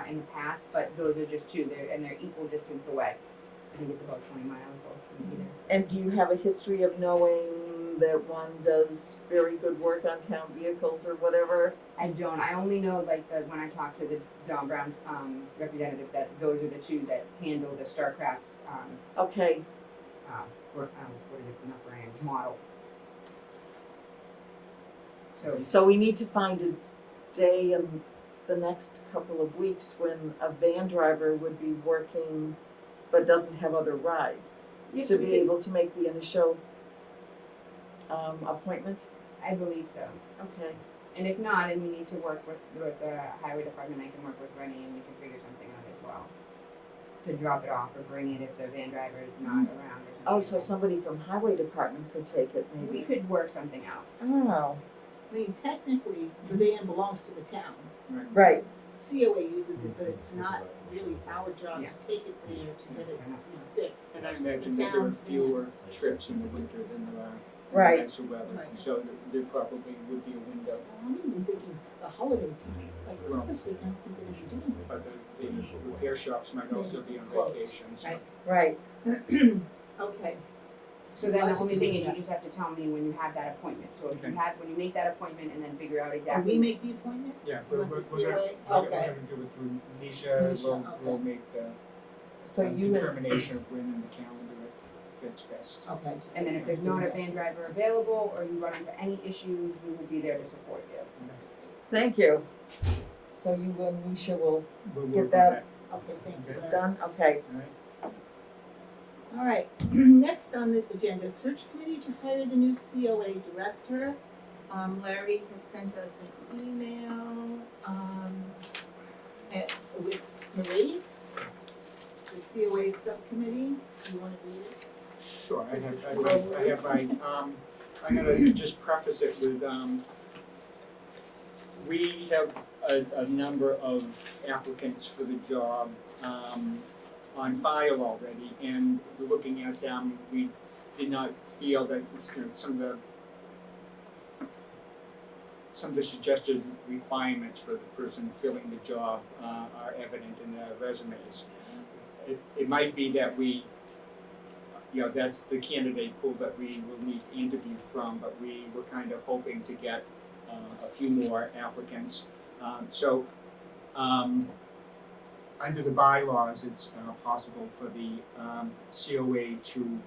Speaker 6: in the past, but those are just two, they're equal distance away. I think it's about 20 miles both from either.
Speaker 3: And do you have a history of knowing that one does very good work on town vehicles or whatever?
Speaker 6: I don't, I only know when I talked to the Don Brown's, representative, that those are the two that handle the StarCraft,
Speaker 3: Okay,
Speaker 6: what is it, not brand, model. So,
Speaker 3: so we need to find a day in the next couple of weeks when a van driver would be working but doesn't have other rides,
Speaker 6: yes,
Speaker 3: to
Speaker 6: we
Speaker 3: be
Speaker 6: could-
Speaker 3: able to make the initial appointment?
Speaker 6: I believe so.
Speaker 3: Okay,
Speaker 6: And if not, and we need to work with the highway department, I can work with Rennie and we can figure something out as well. To drop it off or bring it if the van driver is not around or something.
Speaker 3: oh, so somebody from highway department could take it maybe?
Speaker 6: We could work something out.
Speaker 3: Oh,
Speaker 1: I mean, technically, the van belongs to the town.
Speaker 3: right,
Speaker 1: COA uses it, but it's not really our job
Speaker 6: Yeah.
Speaker 1: to take it there to get it, fixed.
Speaker 2: And I
Speaker 1: It's
Speaker 2: imagine
Speaker 1: the
Speaker 2: that there are
Speaker 1: town's van.
Speaker 2: fewer trips in the winter than there are in
Speaker 3: Right.
Speaker 2: the nicer weather.
Speaker 1: Right.
Speaker 2: So there probably would be a window,
Speaker 1: Well, I'm even thinking the holiday time, like
Speaker 2: Well-
Speaker 1: Christmas week, I don't think they're gonna be doing
Speaker 2: but the repair shops might also be on
Speaker 1: Close,
Speaker 2: vacation, so.
Speaker 1: right.
Speaker 3: right.
Speaker 1: it. Okay,
Speaker 6: So then
Speaker 1: Like
Speaker 6: the
Speaker 1: to
Speaker 6: only
Speaker 1: do
Speaker 6: thing is you
Speaker 1: that.
Speaker 6: just have to tell me when you have that appointment. So if you
Speaker 2: Okay.
Speaker 6: when you make that appointment and then figure out
Speaker 1: or
Speaker 6: exactly.
Speaker 1: we make the appointment?
Speaker 2: Yeah,
Speaker 1: You
Speaker 2: we're
Speaker 1: want the
Speaker 2: gonna,
Speaker 1: COA?
Speaker 2: we're
Speaker 1: Okay.
Speaker 2: gonna do it through Nisha,
Speaker 1: Nisha,
Speaker 2: we'll
Speaker 1: okay.
Speaker 2: make the
Speaker 3: So you and,
Speaker 2: determination of when in the calendar it fits best.
Speaker 1: Okay, just.
Speaker 6: And then if there's not a van driver available or you run into any issues, we will be there to support you.
Speaker 3: thank you. So you and Nisha will
Speaker 2: We'll
Speaker 3: Get
Speaker 2: work on
Speaker 3: that.
Speaker 1: Okay, thank you.
Speaker 2: Okay.
Speaker 3: done, okay.
Speaker 2: All right.
Speaker 1: All right, next on the agenda, search committee to hire the new COA director. Larry has sent us an email, with Marie, the COA subcommittee. Do you wanna read it?
Speaker 2: Sure,
Speaker 1: Since it's
Speaker 2: I
Speaker 1: slow
Speaker 2: have I'm gonna just preface it with, we have a number of applicants for the job, on file already, and looking at them, we did not feel that, some of the suggested requirements for the person filling the job, are evident in their resumes. It might be that we, that's the candidate pool that we will need to interview from, but we were kind of hoping to get a few more applicants. Under the bylaws, it's possible for the COA to,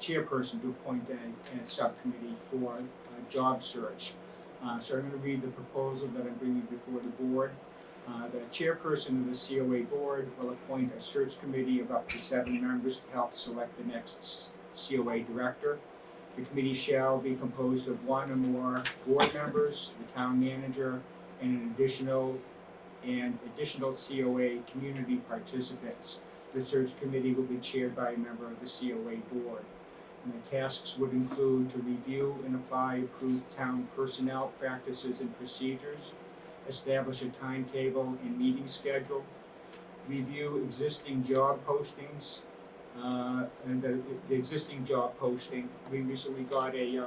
Speaker 2: chairperson to appoint a subcommittee for a job search. So I'm gonna read the proposal that I'm bringing before the board. The chairperson of the COA board will appoint a search committee of up to 7 members to help select the next COA director. The committee shall be composed of 1 or more board members, the town manager, and additional COA community participants. The search committee will be chaired by a member of the COA board. And the tasks would include to review and apply approved town personnel practices and procedures, establish a timetable and meeting schedule, review existing job postings, and the existing job posting. We recently got a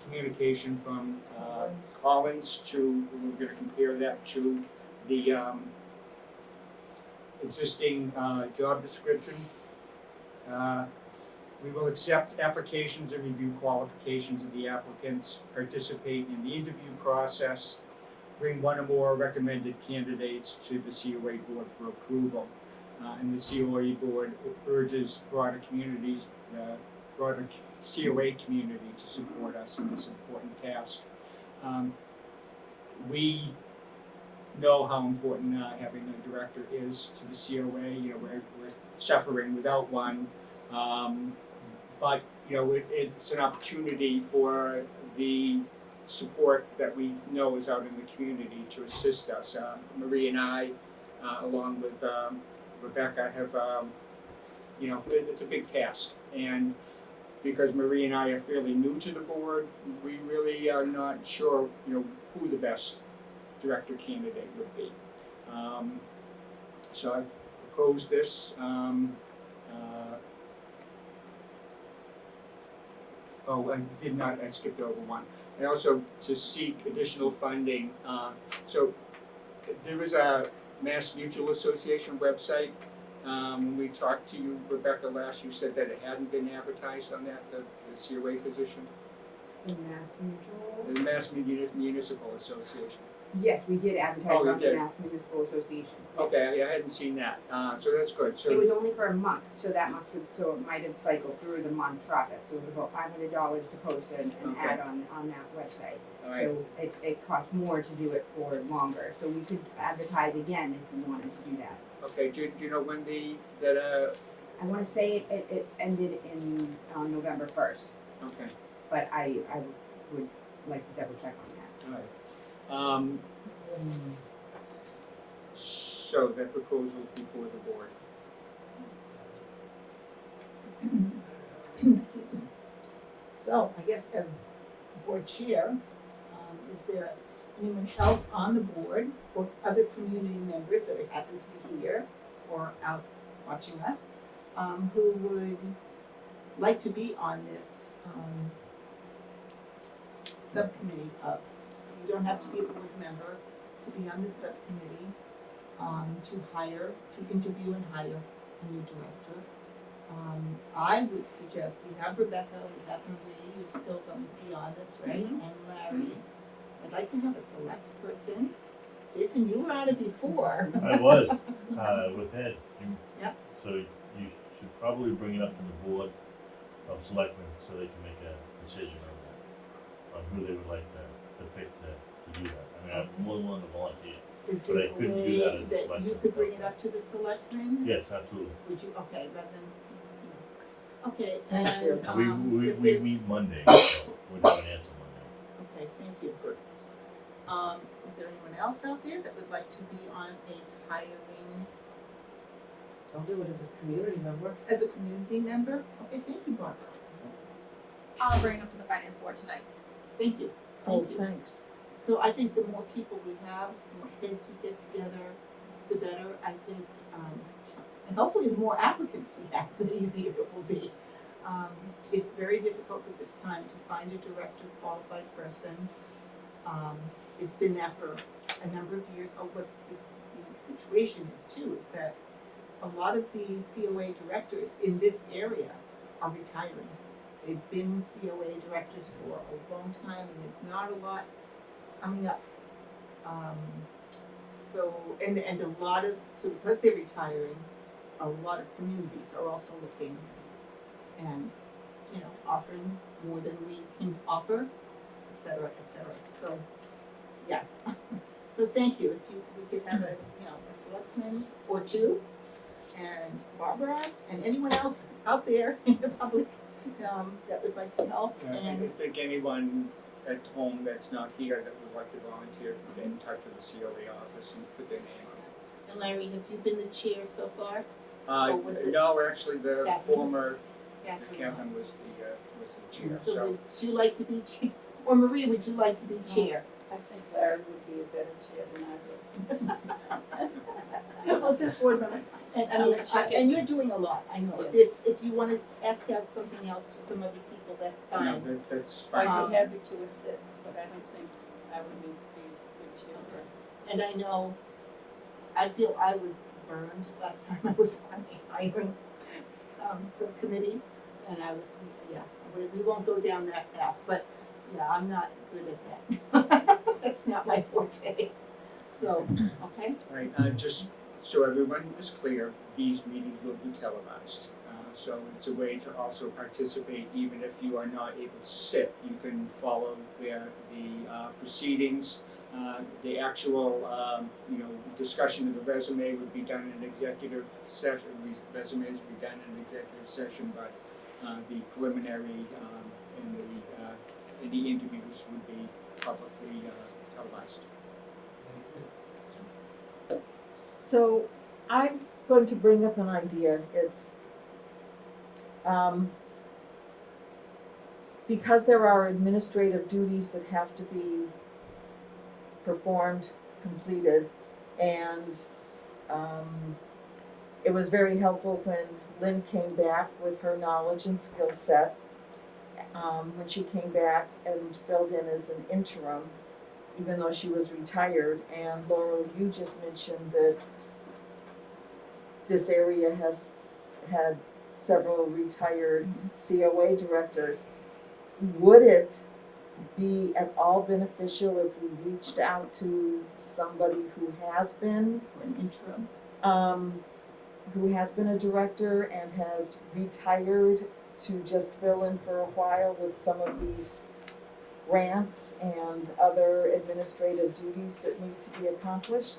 Speaker 2: communication from Collins we're gonna compare that to the existing job description. We will accept applications and review qualifications of the applicants, participate in the interview process, bring 1 or more recommended candidates to the COA board for approval. And the COA board urges broader COA community to support us in this important task. We know how important having a director is to the COA. We're suffering without one. But it's an opportunity for the support that we know is out in the community to assist us. Marie and I, along with Rebecca, have it's a big task, and because Marie and I are fairly new to the board, we really are not sure who the best director candidate would be. So I propose this, I did not, I skipped over one. And also to seek additional funding, so there is a Mass Mutual Association website. When we talked to you, Rebecca, last, you said that it hadn't been advertised on that, the COA position,
Speaker 6: The Mass Mutual?
Speaker 2: the Mass Municipal Association.
Speaker 6: Yes, we did advertise
Speaker 2: Oh, you
Speaker 6: about the
Speaker 2: did.
Speaker 6: Mass Municipal Association. Yes.
Speaker 2: Okay, I hadn't seen that, so that's good,
Speaker 6: It
Speaker 2: so,
Speaker 6: was only for a month, so that must have, so it might have cycled through the month process, so it was about $500 to post an
Speaker 2: Okay.
Speaker 6: ad on that website.
Speaker 2: all right,
Speaker 6: So it costs more to do it for longer, so we could advertise again if you wanted to do that.
Speaker 2: okay, do you know when
Speaker 6: I wanna say it ended on November 1st,
Speaker 2: okay,
Speaker 6: but I would like to double check on that.
Speaker 2: all right. So that proposal is before the board.
Speaker 1: Excuse me. So I guess as board chair, is there anyone else on the board or other community members that happen to be here or out watching us, who would like to be on this, subcommittee of, you don't have to be a board member to be on this subcommittee, to interview and hire a new director. I would suggest, we have Rebecca, we have Marie, who's still going to be on this, right? And Larry. I'd like to have a select person. Jason, you were on it before.
Speaker 7: I was, with Ed.
Speaker 1: Yep.
Speaker 7: So you should probably bring it up to the board of selectmen so they can make a decision on that, on who they would like to pick to do that. I mean, I'm more than willing to volunteer.
Speaker 1: Is
Speaker 7: But
Speaker 1: there
Speaker 7: I
Speaker 1: a
Speaker 7: couldn't do
Speaker 1: way
Speaker 7: that as a
Speaker 1: that you
Speaker 7: selectman.
Speaker 1: could bring it up to the selectmen?
Speaker 7: Yes, absolutely.
Speaker 1: Would you, okay, rather than, okay,
Speaker 3: Thank you.
Speaker 1: and,
Speaker 7: We
Speaker 1: if there's-
Speaker 7: meet Monday, so we'll have an answer Monday.
Speaker 1: Okay, thank you. Good. Is there anyone else out there that would like to be on a hiring
Speaker 10: I'll do it as a community member.
Speaker 1: as a community member? Okay, thank you, Barbara.
Speaker 5: I'll bring it up to the finance board tonight.
Speaker 1: Thank you.
Speaker 3: Oh,
Speaker 1: Thank you.
Speaker 3: thanks.
Speaker 1: So I think the more people we have, the more heads we get together, the better, I think, and hopefully the more applicants we have, the easier it will be. It's very difficult at this time to find a director qualified person. It's been that for a number of years. What the situation is too, is that a lot of the COA directors in this area are retiring. They've been COA directors for a long time and there's not a lot coming up. And a lot of, so because they're retiring, a lot of communities are also looking and, offering more than we can offer, et cetera, et cetera. So, yeah. So thank you. If we could have a selectman or two, and Barbara, and anyone else out there in the public, that would like to help,
Speaker 2: I
Speaker 1: and
Speaker 2: think anyone at home that's not here that would like to volunteer can get in touch with the COA office and put their name on
Speaker 1: And Larry, have you been the chair so far?
Speaker 2: it.
Speaker 1: Or was it
Speaker 2: No, actually, the
Speaker 1: Catherine?
Speaker 2: former
Speaker 1: Catherine
Speaker 2: Catherine
Speaker 1: was.
Speaker 2: was the chair,
Speaker 1: So
Speaker 2: so.
Speaker 1: would you like to be chair, or Marie, would you like to be chair?
Speaker 4: I think Larry would be a better chair than I would.
Speaker 1: Well, it says board member, and I
Speaker 4: I'm
Speaker 1: mean,
Speaker 4: gonna check it.
Speaker 1: and you're doing a lot, I know,
Speaker 4: Yes.
Speaker 1: this, if you wanna ask out something else to some other people, that's
Speaker 2: No,
Speaker 1: fine.
Speaker 2: that's
Speaker 4: I'd
Speaker 2: fine.
Speaker 4: be happy to assist, but I don't think I would be a good chair for.
Speaker 1: And I know, I feel I was burned last time I was on a hiring, subcommittee, and I was, we won't go down that path, but, yeah, I'm not good at that. That's not my forte, so, okay,
Speaker 2: Right, just so everyone is clear, these meetings will be televised. So it's a way to also participate, even if you are not able to sit, you can follow the proceedings. The actual, discussion of the resume would be done in executive session, resumes would be done in executive session, but the preliminary and the interviews would be publicly televised.
Speaker 3: So I'm going to bring up an idea. It's because there are administrative duties that have to be performed, completed, and it was very helpful when Lynn came back with her knowledge and skill set. When she came back and filled in as an interim, even though she was retired. And Laurel, you just mentioned that this area has had several retired COA directors. Would it be at all beneficial if we reached out to somebody who has been
Speaker 1: For an interim.
Speaker 3: who has been a director and has retired to just fill in for a while with some of these grants and other administrative duties that need to be accomplished?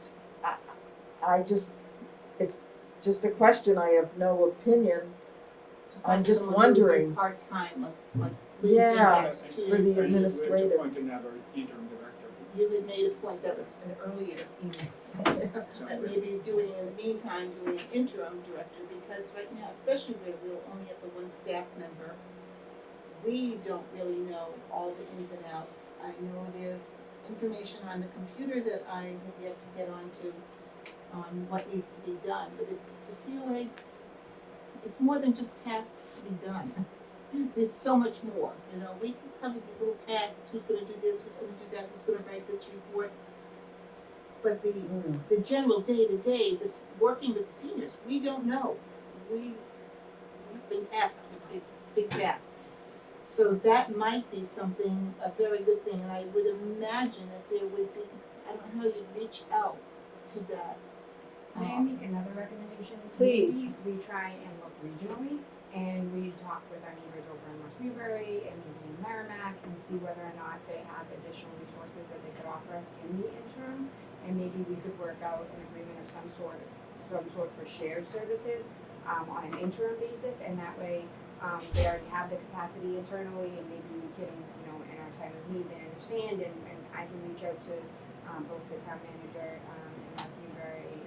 Speaker 3: It's just a question, I have no opinion.
Speaker 1: To
Speaker 3: I'm
Speaker 1: find
Speaker 3: just
Speaker 1: someone who would work
Speaker 3: wondering.
Speaker 1: Part-time, like
Speaker 3: Yeah,
Speaker 1: next to
Speaker 3: for the
Speaker 2: So
Speaker 3: administrative.
Speaker 2: you would appoint another interim director.
Speaker 1: You had made a point that was an earlier email, that maybe doing, in the meantime, doing interim director, because right now, especially where we're only at the one staff member, we don't really know all the ins and outs. I know there's information on the computer that I have yet to get onto on what needs to be done, but the COA, it's more than just tasks to be done. There's so much more, you know, we can cover these little tasks, who's gonna do this, who's gonna do that, who's gonna write this report. But the general day-to-day, this, working with the seniors, we don't know. We've been tasked with big tasks. So that might be something, a very good thing, and I would imagine that there would be, I don't know how you'd reach out to that.
Speaker 6: May I make another recommendation?
Speaker 3: Please.
Speaker 6: Maybe we try and look regionally, and we talk with our neighbors over in West Newbury and maybe in Merrimack, and see whether or not they have additional resources that they could offer us in the interim. And maybe we could work out an agreement of some sort for shared services, on an interim basis, and that way, they already have the capacity internally, and maybe we can, in our time of need, they understand, and I can reach out to, both the town manager, in West Newbury,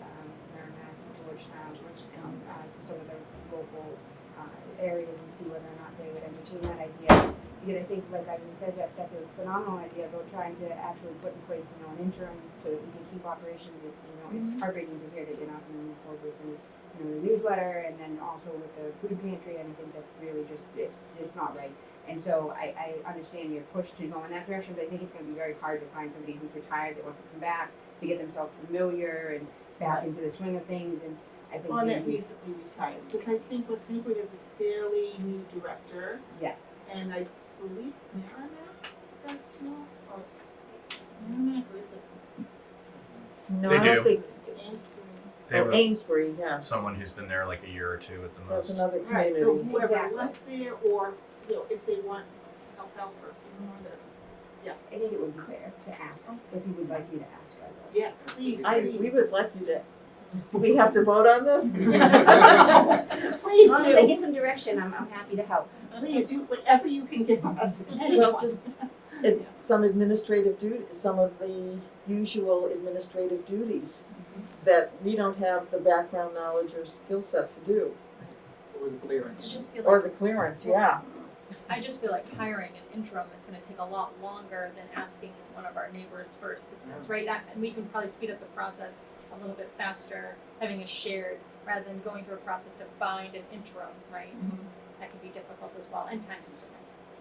Speaker 6: Merrimack, Georgetown, and some of the local areas, and see whether or not they would entertain that idea. Because I think, like I said, that's a phenomenal idea about trying to actually put in place, an interim so that we can keep operations. It's heartbreaking to hear that you're not going to move forward with the newsletter, and then also with the food pantry, and I think that's really it's not right. And so I understand your push to go in that direction, but I think it's going to be very hard to find somebody who's retired that wants to come back to get themselves familiar and back into the swing of things. And I think
Speaker 1: On it
Speaker 6: maybe,
Speaker 1: recently retired, because I think West Newbury is a fairly new director,
Speaker 6: yes.
Speaker 1: and I believe Merrimack does too, or Merrimack, or is it
Speaker 3: No,
Speaker 11: They
Speaker 3: I don't
Speaker 11: do.
Speaker 3: think,
Speaker 1: Amesbury?
Speaker 11: They have
Speaker 3: Amesbury, yeah,
Speaker 11: someone who's been there like a year or two at the
Speaker 3: that's
Speaker 11: most.
Speaker 3: another
Speaker 1: Right, so
Speaker 3: community.
Speaker 1: whoever
Speaker 6: Exactly.
Speaker 1: left there, or, if they want help out for a few more,
Speaker 6: I think it would be fair to ask, if you would like me to ask, I will.
Speaker 1: yes, please,
Speaker 3: We
Speaker 1: please.
Speaker 3: would like you to, do we have to vote on this?
Speaker 1: Please
Speaker 6: As long as I
Speaker 1: do,
Speaker 6: get some direction, I'm happy to help.
Speaker 1: please, whatever you can give us,
Speaker 3: Well,
Speaker 1: anyone.
Speaker 3: just, some administrative duties, some of the usual administrative duties that we don't have the background knowledge or skill set to do,
Speaker 2: Or the
Speaker 5: I
Speaker 2: clearance.
Speaker 5: just feel
Speaker 3: or
Speaker 5: like,
Speaker 3: the clearance, yeah.
Speaker 5: I just feel like hiring an interim is gonna take a lot longer than asking one of our neighbors for assistance, right? And we can probably speed up the process a little bit faster, having a shared, rather than going through a process to find an interim, right? That can be difficult as well, and time consuming.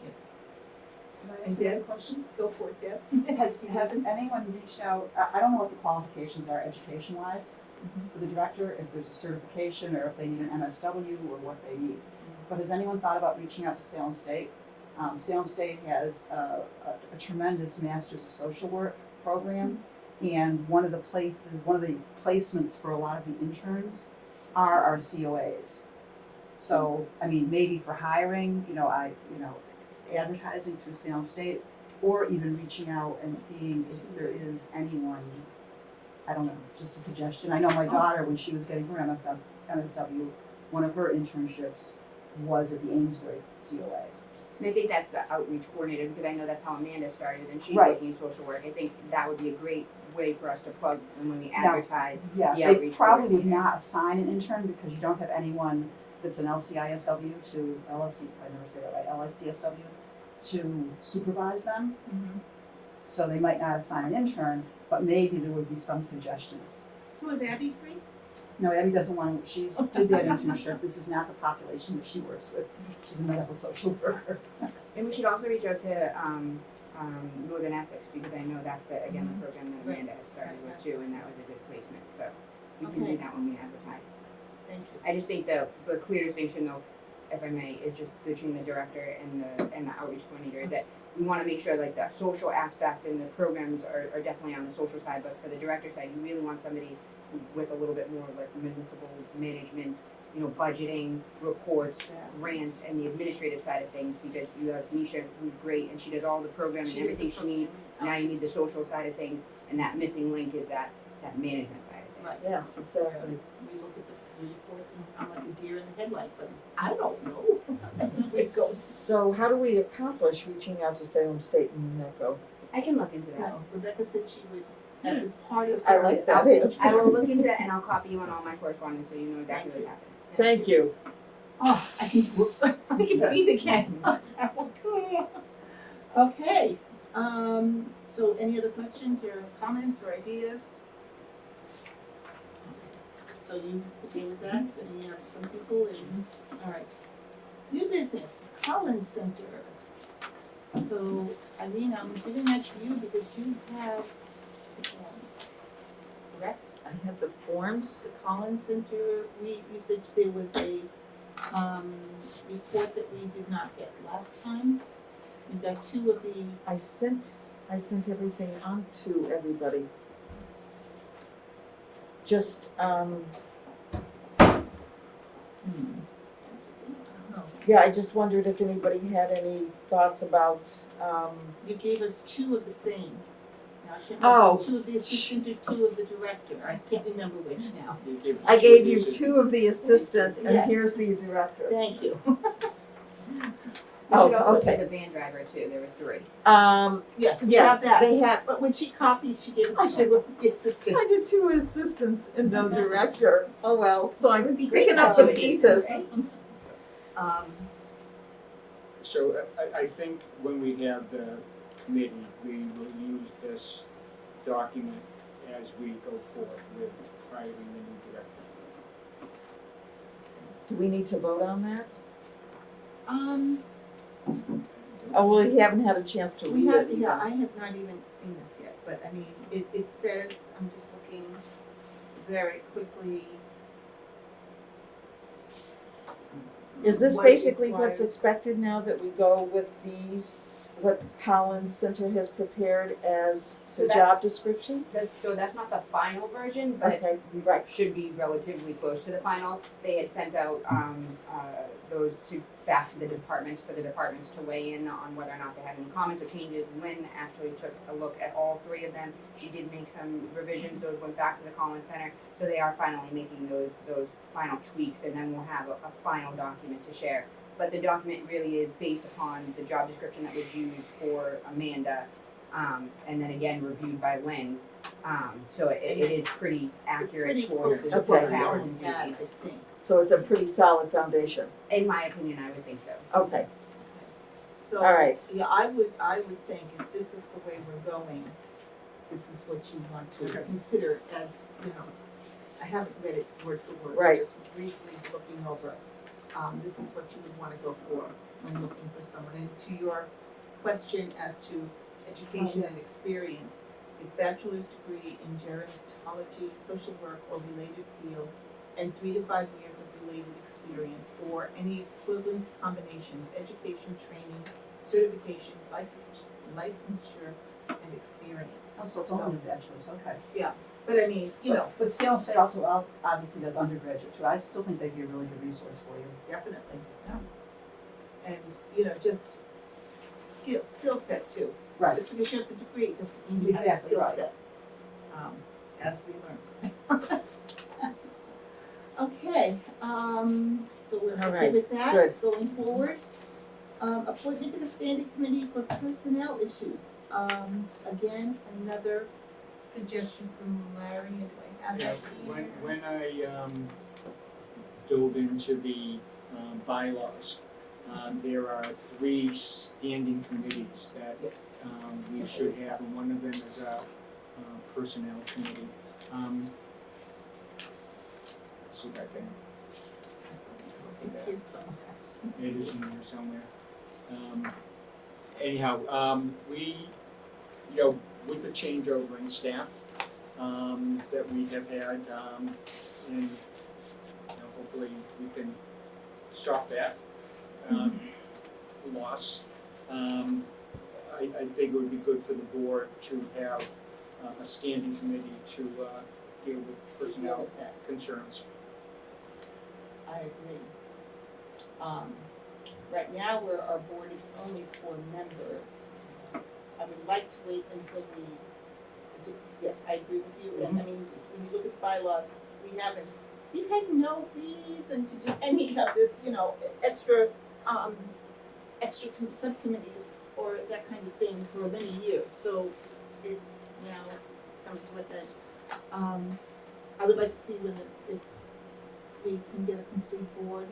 Speaker 1: Yes.
Speaker 10: Can I
Speaker 1: And
Speaker 10: ask another
Speaker 1: Deb?
Speaker 10: question?
Speaker 1: Go for it, Deb.
Speaker 10: Has anyone reached out, I don't know what the qualifications are education-wise for the director, if there's a certification or if they need an MSW or what they need. But has anyone thought about reaching out to Salem State? Salem State has a tremendous Masters of Social Work program, and one of the placements for a lot of the interns are our COAs. So, I mean, maybe for hiring, advertising through Salem State, or even reaching out and seeing if there is anyone, I don't know, just a suggestion. I know my daughter, when she was getting her MSW, one of her internships was at the Amesbury COA.
Speaker 6: And I think that's the outreach coordinator, because I know that's how Amanda started, and she's
Speaker 10: Right.
Speaker 6: looking at social work. I think that would be a great way for us to plug when we
Speaker 10: Now,
Speaker 6: advertise.
Speaker 10: Yeah,
Speaker 6: The
Speaker 10: they
Speaker 6: outreach
Speaker 10: probably would
Speaker 6: coordinator.
Speaker 10: not assign an intern because you don't have anyone that's an LCISW to LICSW to supervise them. So they might not assign an intern, but maybe there would be some suggestions.
Speaker 1: So is Abby free?
Speaker 10: No, Abby doesn't want to, she did that internship, this is not the population that she works with, she's a medical social worker.
Speaker 6: And we should also reach out to, Northern Essex, because I know that's the, again, the program that
Speaker 1: Right.
Speaker 6: Amanda had started with
Speaker 1: Right.
Speaker 6: too, and that was a good placement, so we can
Speaker 1: Okay.
Speaker 6: do that when we advertise.
Speaker 1: Thank you.
Speaker 6: I just think the clear distinction though, if I may, is just between the director and the outreach coordinator, is that we wanna make sure like the social aspect and the programs are definitely on the social side, but for the director side, you really want somebody with a little bit more like municipal management, you know, budgeting, reports, grants, and the administrative side of things, because you have Nisha, who's great, and she does all the programming,
Speaker 1: She does
Speaker 6: everything
Speaker 1: the
Speaker 6: she needs. Now you need the social side of things, and that missing link is that management side of things.
Speaker 1: Right.
Speaker 3: Yes, exactly.
Speaker 1: We look at the reports and I'm like a deer in the headlights, and I don't know. We go,
Speaker 3: So how do we accomplish reaching out to Salem State and NECO?
Speaker 6: I can look into that.
Speaker 1: no, Rebecca said she would, that was part of
Speaker 3: I
Speaker 1: her
Speaker 3: like that
Speaker 1: outreach.
Speaker 3: answer.
Speaker 6: I will look into that and I'll copy you on all my correspondence so you know exactly what's happening.
Speaker 3: Thank you.
Speaker 1: Oh, I can, whoops, I can breathe again. Okay, so any other questions or comments or ideas? So you okay with that, then you have some people and, all right. New business, Collins Center. So, Irene, I'm giving that to you because you have the forms, correct?
Speaker 3: I have the forms.
Speaker 1: The Collins Center, you said there was a, report that we did not get last time. We got two of the,
Speaker 3: I sent everything on to everybody. Just,
Speaker 1: I don't know,
Speaker 3: yeah, I just wondered if anybody had any thoughts about,
Speaker 1: you gave us two of the same. Now, I can't
Speaker 3: Oh.
Speaker 1: remember, if it's two of the assistant or two of the director, I can't remember which now.
Speaker 3: I gave you two of the assistant and
Speaker 1: Yes.
Speaker 3: here's the director.
Speaker 1: Thank you.
Speaker 6: We
Speaker 3: Oh,
Speaker 6: should also
Speaker 3: okay.
Speaker 6: do the van driver too, there were 3.
Speaker 1: Yes, we have
Speaker 3: Yes,
Speaker 1: that.
Speaker 3: they had,
Speaker 1: But when she copied, she gave
Speaker 3: I
Speaker 1: us two of the assistants.
Speaker 3: I did 2 assistants and no director. Oh, well, so I'm
Speaker 6: Be
Speaker 3: picking
Speaker 6: great
Speaker 3: up the
Speaker 6: to do,
Speaker 3: pieces.
Speaker 6: right?
Speaker 2: So I think when we have the committee, we will use this document as we go forward with hiring the new director.
Speaker 3: Do we need to vote on that?
Speaker 1: Oh,
Speaker 3: well, you haven't had a chance to
Speaker 1: we
Speaker 3: read
Speaker 1: have,
Speaker 3: it
Speaker 1: yeah,
Speaker 3: either.
Speaker 1: I have not even seen this yet, but I mean, it says, I'm just looking very quickly.
Speaker 3: Is this
Speaker 1: what it
Speaker 3: basically what's
Speaker 1: requires.
Speaker 3: expected now that we go with these, what Collins Center has prepared as
Speaker 6: So
Speaker 3: the
Speaker 6: that's-
Speaker 3: job description?
Speaker 6: So that's not the final version, but
Speaker 3: Okay, right,
Speaker 6: should be relatively close to the final. They had sent out those back to the departments for the departments to weigh in on whether or not they had any comments or changes. Lynn actually took a look at all 3 of them. She did make some revisions, those went back to the Collins Center. So they are finally making those final tweaks, and then we'll have a final document to share. But the document really is based upon the job description that was used for Amanda, and then again reviewed by Lynn. So it is pretty accurate
Speaker 1: It's pretty
Speaker 6: towards
Speaker 1: close
Speaker 6: the
Speaker 1: to what we
Speaker 6: powers
Speaker 1: already
Speaker 6: and
Speaker 1: had, I
Speaker 6: duties.
Speaker 1: think.
Speaker 3: so it's a pretty solid foundation.
Speaker 6: In my opinion, I would think so.
Speaker 3: Okay,
Speaker 1: So,
Speaker 3: all right,
Speaker 1: yeah, I would think if this is the way we're going, this is what you want to consider as, you know, I haven't read it word for word,
Speaker 3: Right.
Speaker 1: just briefly looking over. This is what you would wanna go for when looking for someone. And to your question as to education and experience, it's bachelor's degree in gerontology, social work, or related field, and 3 to 5 years of related experience, or any equivalent combination of education, training, certification, licensure, and experience.
Speaker 10: Oh, so it's only a bachelor's, okay.
Speaker 1: But I mean, you know,
Speaker 10: But Salem State also obviously does undergraduate too, I still think they'd be a really good resource for you.
Speaker 1: definitely, yeah. And, you know, just skill set too.
Speaker 10: Right.
Speaker 1: Just because you have the degree doesn't mean you have a
Speaker 10: Exactly
Speaker 1: skill
Speaker 10: right.
Speaker 1: set. As we learned. Okay, so we're
Speaker 3: All
Speaker 1: okay
Speaker 3: right,
Speaker 1: with that,
Speaker 3: good.
Speaker 1: going forward. Appointment to the standing committee for personnel issues. Again, another suggestion from Larry, and do I have
Speaker 2: Yeah,
Speaker 1: that here?
Speaker 2: when I dove into the bylaws, there are 3 standing committees that
Speaker 1: Yes.
Speaker 2: we should have, and one of them is a personnel committee. see if I can.
Speaker 1: It's here somewhere.
Speaker 2: It is in there somewhere. Anyhow, we, you know, with the changeover in staff, that we have had, and, you know, hopefully we can stop that, loss. I think it would be good for the board to have a standing committee to, deal with
Speaker 1: Deal
Speaker 2: personnel
Speaker 1: with that.
Speaker 2: concerns.
Speaker 1: I agree. Right now, our board is only 4 members. I would like to wait until yes, I agree with you, and I mean, when you look at the bylaws, we've had no reason to do any of this, you know, extra subcommittees or that kind of thing for many years, so it's come to what that. I would like to see if we can get a complete board,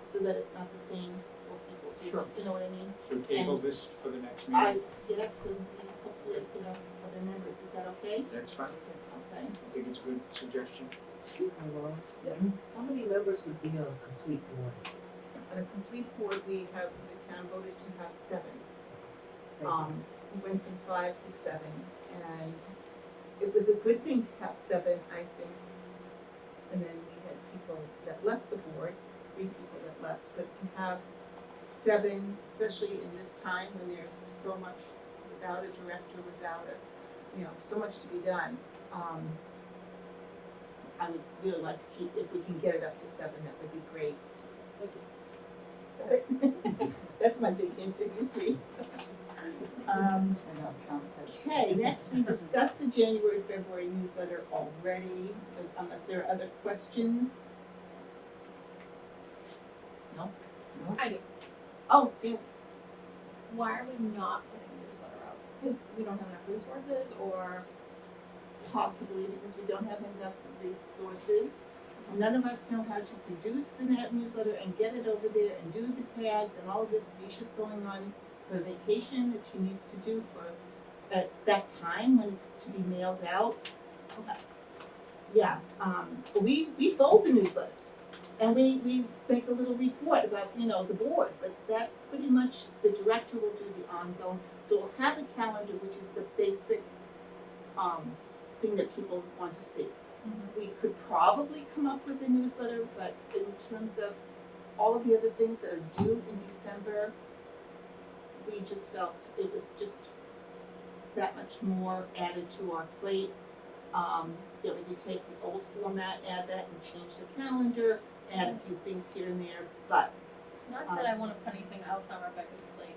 Speaker 1: so that it's not the same for people,
Speaker 2: Sure.
Speaker 1: you know what I mean?
Speaker 2: So table this for the next meeting.
Speaker 1: Yes, we'll hopefully get other members, is that okay?
Speaker 2: That's fine.
Speaker 1: Okay.
Speaker 2: I think it's a good suggestion.
Speaker 12: Excuse me, Laura.
Speaker 1: Yes.
Speaker 12: How many members would be on a complete board?
Speaker 1: On a complete board, the town voted to have 7.
Speaker 12: Thank you.
Speaker 1: We went from 5 to 7, and it was a good thing to have 7, I think. And then we had people that left the board, 3 people that left, but to have 7, especially in this time when there's so much without a director, without so much to be done. I would really like to keep, if we can get it up to 7, that would be great. That's my big hint to you three. Okay, next we discussed the January, February newsletter already, unless there are other questions. No?
Speaker 5: I do.
Speaker 1: Oh, yes.
Speaker 5: Why are we not putting a newsletter out? Because we don't have enough resources, or
Speaker 1: Possibly because we don't have enough resources. None of us know how to produce the newsletter and get it over there and do the tags and all of this. Nisha's going on her vacation that she needs to do for at that time when it's to be mailed out. Yeah, we fold the newsletters and we make a little report about, the board, but that's pretty much, the director will do the ongoing. So we'll have the calendar, which is the basic, thing that people want to see. We could probably come up with a newsletter, but in terms of all of the other things that are due in December, we just felt it was just that much more added to our plate. We could take the old format, add that and change the calendar, add a few things here and there, but
Speaker 5: not that I wanna put anything else on Rebecca's plate,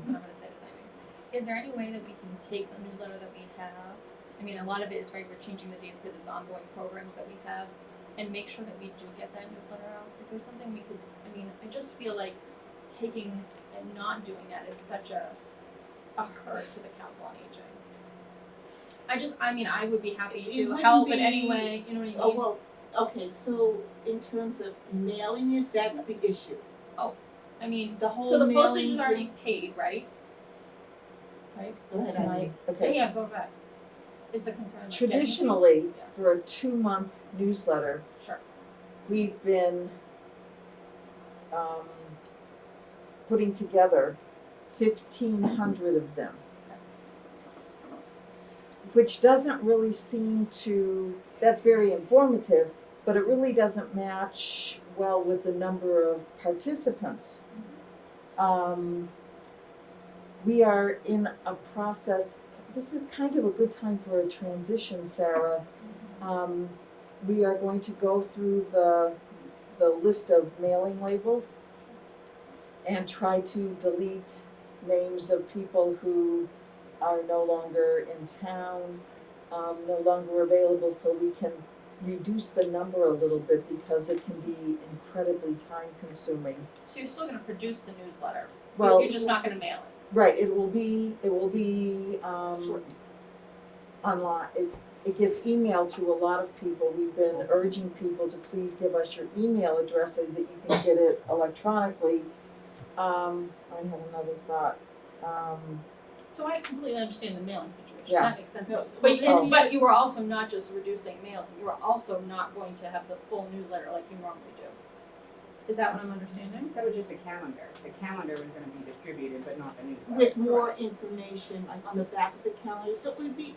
Speaker 5: but I'm gonna say this anyways. Is there any way that we can take the newsletter that we have, I mean, a lot of it is, right, we're changing the dates because it's ongoing programs that we have, and make sure that we do get that newsletter out? Is there something we could, I just feel like taking and not doing that is such a hurt to the Council on Aging. I would be happy
Speaker 1: It
Speaker 5: to
Speaker 1: wouldn't
Speaker 5: help in
Speaker 1: be-
Speaker 5: any way, you know what I mean?
Speaker 1: Oh, well, okay, so in terms of mailing it, that's the issue. The whole
Speaker 5: So the
Speaker 1: mailing
Speaker 5: postage is already
Speaker 1: thing-
Speaker 5: paid, right? Right?
Speaker 1: Go ahead,
Speaker 3: Can
Speaker 1: Eileen.
Speaker 3: okay.
Speaker 5: Yeah, go back. Is the concern like getting-
Speaker 3: Traditionally,
Speaker 5: Yeah.
Speaker 3: for a 2-month newsletter,
Speaker 5: Sure.
Speaker 3: we've been putting together 1,500 of them, which doesn't really seem to, that's very informative, but it really doesn't match well with the number of participants. We are in a process, this is kind of a good time for a transition, Sarah. We are going to go through the list of mailing labels and try to delete names of people who are no longer in town, no longer available, so we can reduce the number a little bit because it can be incredibly time consuming.
Speaker 5: So you're still gonna produce the newsletter,
Speaker 3: Well,
Speaker 5: you're just not gonna mail it.
Speaker 3: right, it will be online, it gets emailed to a lot of people. We've been urging people to please give us your email address so that you can get it electronically. I have another thought.
Speaker 5: So I completely understand the mailing situation. information,
Speaker 3: Yeah.
Speaker 5: that makes sense.
Speaker 1: No,
Speaker 5: But
Speaker 1: well,
Speaker 5: but you were also not just reducing mailing, you were also not going to have the full newsletter like you normally do. Is that what I'm understanding?
Speaker 6: That was just a calendar. The calendar was gonna be distributed, but not the newsletter.
Speaker 1: with more information, like on the back of the calendar, so it would be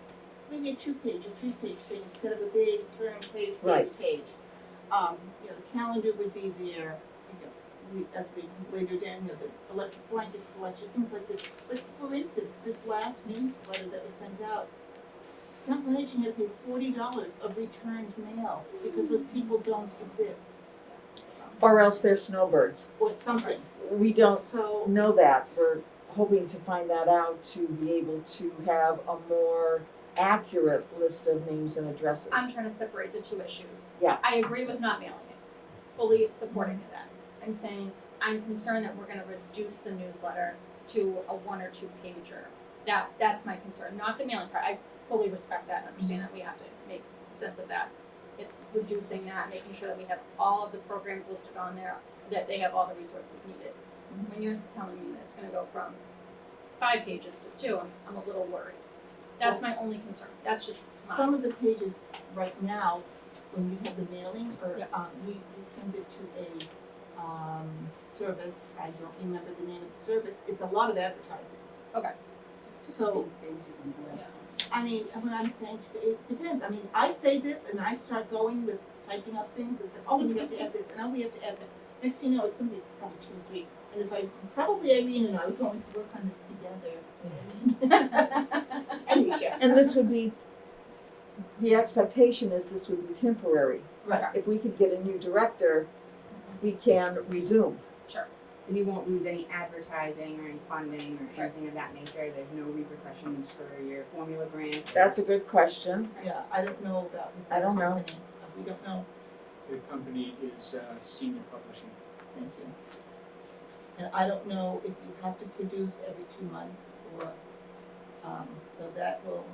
Speaker 1: maybe a 2-page or 3-page thing instead of a big term page.
Speaker 3: Right.
Speaker 1: You know, the calendar would be there, as we later down, you know, the electric blanket collection, things like this. But for instance, this last newsletter that was sent out, Council on Aging had to pay $40 of returned mail because those people don't exist,
Speaker 3: Or else they're snowbirds.
Speaker 1: or something.
Speaker 3: We don't
Speaker 1: So,
Speaker 3: know that. We're hoping to find that out to be able to have a more accurate list of names and addresses.
Speaker 5: I'm trying to separate the two issues.
Speaker 3: Yeah.
Speaker 5: I agree with not mailing it, fully supporting that. I'm saying, I'm concerned that we're gonna reduce the newsletter to a 1 or 2 pager. That's my concern, not the mailing part. I fully respect that and understand that we have to make sense of that. It's reducing that, making sure that we have all of the programs listed on there, that they have all the resources needed. When you're telling me that it's gonna go from 5 pages to 2, I'm a little worried. That's my only concern, that's just
Speaker 1: some of the pages right now, when we have the mailing, or,
Speaker 5: Yeah.
Speaker 1: we send it to a, service, I don't remember the name of the service, it's a lot of advertising.
Speaker 5: Okay.
Speaker 4: 16 pages on the last one.
Speaker 1: I mean, when I'm saying, it depends, I mean, I say this and I start going with typing up things, and say, oh, we have to add this, and oh, we have to add that. Next thing you know, it's gonna be probably 2 or 3, and if I, probably Irene and I are going to work on this together. Anisha.
Speaker 3: And this would be, the expectation is this would be temporary.
Speaker 1: Right.
Speaker 3: If we could get a new director, we can resume.
Speaker 6: And you won't lose any advertising or any funding or anything of that nature. There's no repercussions for your formula grant.
Speaker 3: That's a good question.
Speaker 1: Yeah, I don't know about the
Speaker 3: I don't know.
Speaker 1: company. We don't know,
Speaker 2: The company is Senior Publishing.
Speaker 1: thank you. And I don't know if you have to produce every 2 months or, so that will,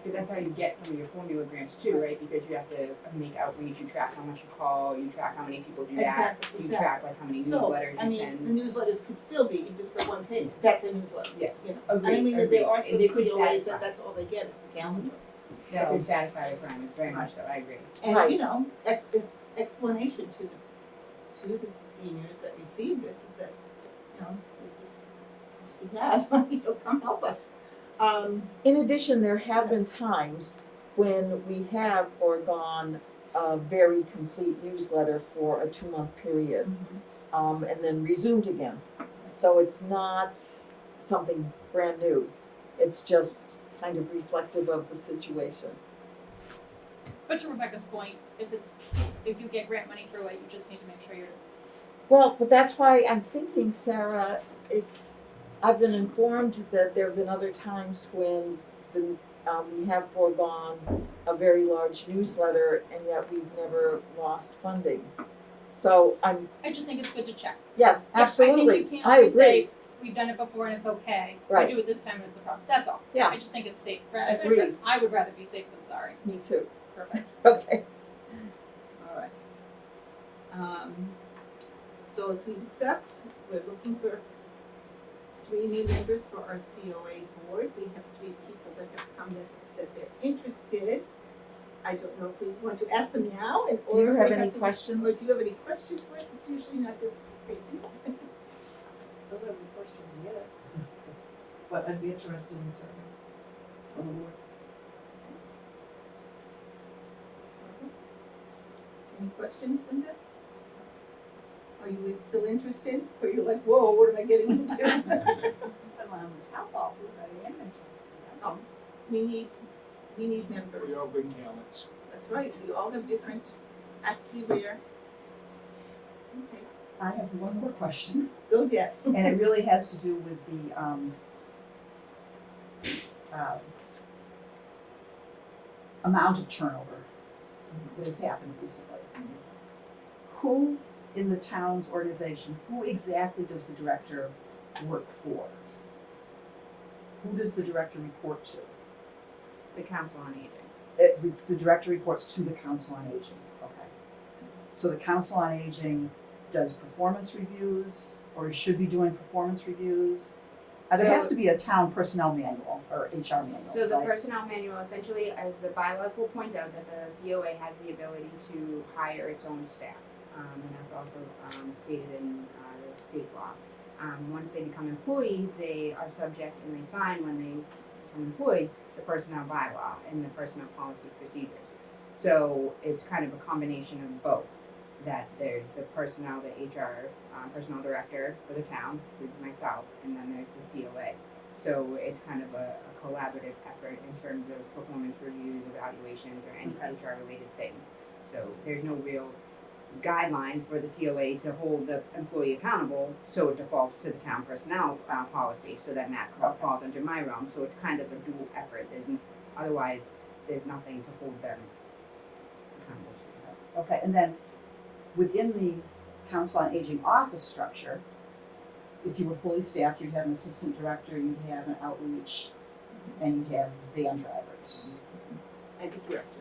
Speaker 6: Because that's how you get some of your formula grants too, right? Because you have to make outreach, you track how much you call, you track how many people do that.
Speaker 1: Exactly,
Speaker 6: You track like how many
Speaker 1: so,
Speaker 6: newsletters
Speaker 1: I
Speaker 6: you
Speaker 1: mean,
Speaker 6: send.
Speaker 1: the newsletters could still be, if it's a 1 page, that's a newsletter,
Speaker 6: Yes.
Speaker 1: you know.
Speaker 6: Agreed,
Speaker 1: I mean, that there are
Speaker 6: agreed.
Speaker 1: some
Speaker 6: They could
Speaker 1: COAs that
Speaker 6: satisfy.
Speaker 1: that's all they get is the calendar.
Speaker 6: That
Speaker 1: So,
Speaker 6: could satisfy the requirements, very much so, I agree.
Speaker 1: and
Speaker 3: Right.
Speaker 1: you know, explanation to the seniors that receive this is that, you know, this is what we have, you know, come help us.
Speaker 3: In addition, there have been times when we have foregone a very complete newsletter for a 2-month period, and then resumed again. So it's not something brand new. It's just kind of reflective of the situation.
Speaker 5: But to Rebecca's point, if you get grant money through it, you just need to make sure you're,
Speaker 3: Well, but that's why I'm thinking, Sarah, I've been informed that there have been other times when we have foregone a very large newsletter and yet we've never lost funding. So
Speaker 5: I just think it's good to check.
Speaker 3: yes,
Speaker 5: Yeah,
Speaker 3: absolutely,
Speaker 5: I think you can't
Speaker 3: I
Speaker 5: always
Speaker 3: agree.
Speaker 5: say, we've done it before and it's okay.
Speaker 3: Right.
Speaker 5: We do it this time and it's a problem, that's all.
Speaker 3: Yeah.
Speaker 5: I just think it's safe,
Speaker 3: Agreed.
Speaker 5: I would rather be safe than sorry.
Speaker 3: Me too.
Speaker 5: Perfect.
Speaker 3: Okay.
Speaker 1: All right. So as we discussed, we're looking for 3 new members for our COA board. We have 3 people that have come that have said they're interested. I don't know if we want to ask them now and
Speaker 3: Do you
Speaker 1: or
Speaker 3: have
Speaker 1: they
Speaker 3: any
Speaker 1: have to-
Speaker 3: questions?
Speaker 1: Or do you have any questions for us? It's usually not this crazy.
Speaker 12: Don't have any questions yet, but I'd be interested in serving on the board.
Speaker 1: Any questions, Linda? Are you still interested? Or you're like, whoa, what am I getting into? We need members.
Speaker 2: We all bring talents.
Speaker 1: That's right, we all have different hats we wear. Okay,
Speaker 10: I have one more question,
Speaker 1: go Deb.
Speaker 10: and it really has to do with the, amount of turnover that has happened recently. Who in the town's organization, who exactly does the director work for? Who does the director report to?
Speaker 6: The Council on Aging.
Speaker 10: The director reports to the Council on Aging, okay. So the Council on Aging does performance reviews, or should be doing performance reviews, There has to be a town personnel manual or HR manual,
Speaker 6: So the
Speaker 10: right?
Speaker 6: personnel manual, essentially, as the bylaws will point out, that the COA has the ability to hire its own staff. And that's also stated in the state law. Once they become employees, they are subject and they sign when they become employed, the personnel bylaw and the personnel policy procedures. So it's kind of a combination of both, that there's the personnel, the HR, personnel director for the town, who's myself, and then there's the COA. So it's kind of a collaborative effort in terms of performance reviews, evaluations, or any
Speaker 10: Okay.
Speaker 6: HR related things. So there's no real guideline for the COA to hold the employee accountable, so it defaults to the town personnel policy, so then that falls under my realm. So it's kind of a dual effort. Otherwise, there's nothing to hold them accountable to.
Speaker 10: Okay, and then within the Council on Aging office structure, if you were fully staffed, you'd have an assistant director, you'd have an outreach, and you'd have van drivers.
Speaker 1: And the director.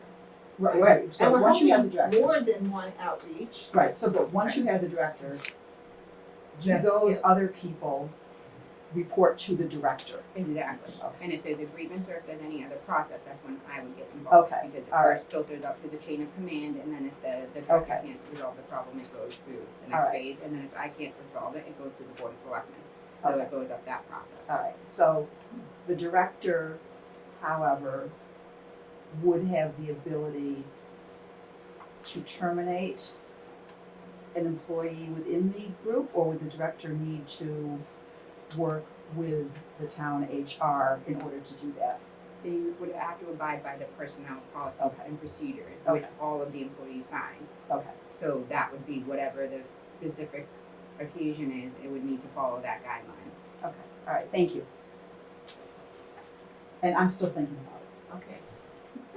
Speaker 10: Right,
Speaker 1: And
Speaker 10: so
Speaker 1: we're
Speaker 10: once you have the
Speaker 1: hoping
Speaker 10: director.
Speaker 1: more than one outreach.
Speaker 10: Right, so but once you have the director, do
Speaker 1: Yes,
Speaker 10: those
Speaker 1: yes.
Speaker 10: other people report to the director?
Speaker 6: Exactly.
Speaker 10: Okay.
Speaker 6: And if there's a grievance or if there's any other process, that's when I would get involved.
Speaker 10: Okay,
Speaker 6: Because it
Speaker 10: all right.
Speaker 6: first filters up to the chain of command, and then if the director
Speaker 10: Okay.
Speaker 6: can't resolve the problem, it goes through the
Speaker 10: All
Speaker 6: next
Speaker 10: right.
Speaker 6: phase. And then if I can't resolve it, it goes to the board of selectmen. So
Speaker 10: Okay.
Speaker 6: it goes up that process.
Speaker 10: All right, so the director, however, would have the ability to terminate an employee within the group, or would the director need to work with the town HR in order to do that?
Speaker 6: They would have to abide by the personnel policy
Speaker 10: Okay.
Speaker 6: and procedures, which
Speaker 10: Okay.
Speaker 6: all of the employees sign.
Speaker 10: Okay,
Speaker 6: So that would be whatever the specific occasion is, it would need to follow that guideline.
Speaker 10: okay, all right, thank you. And I'm still thinking about it.
Speaker 1: Okay.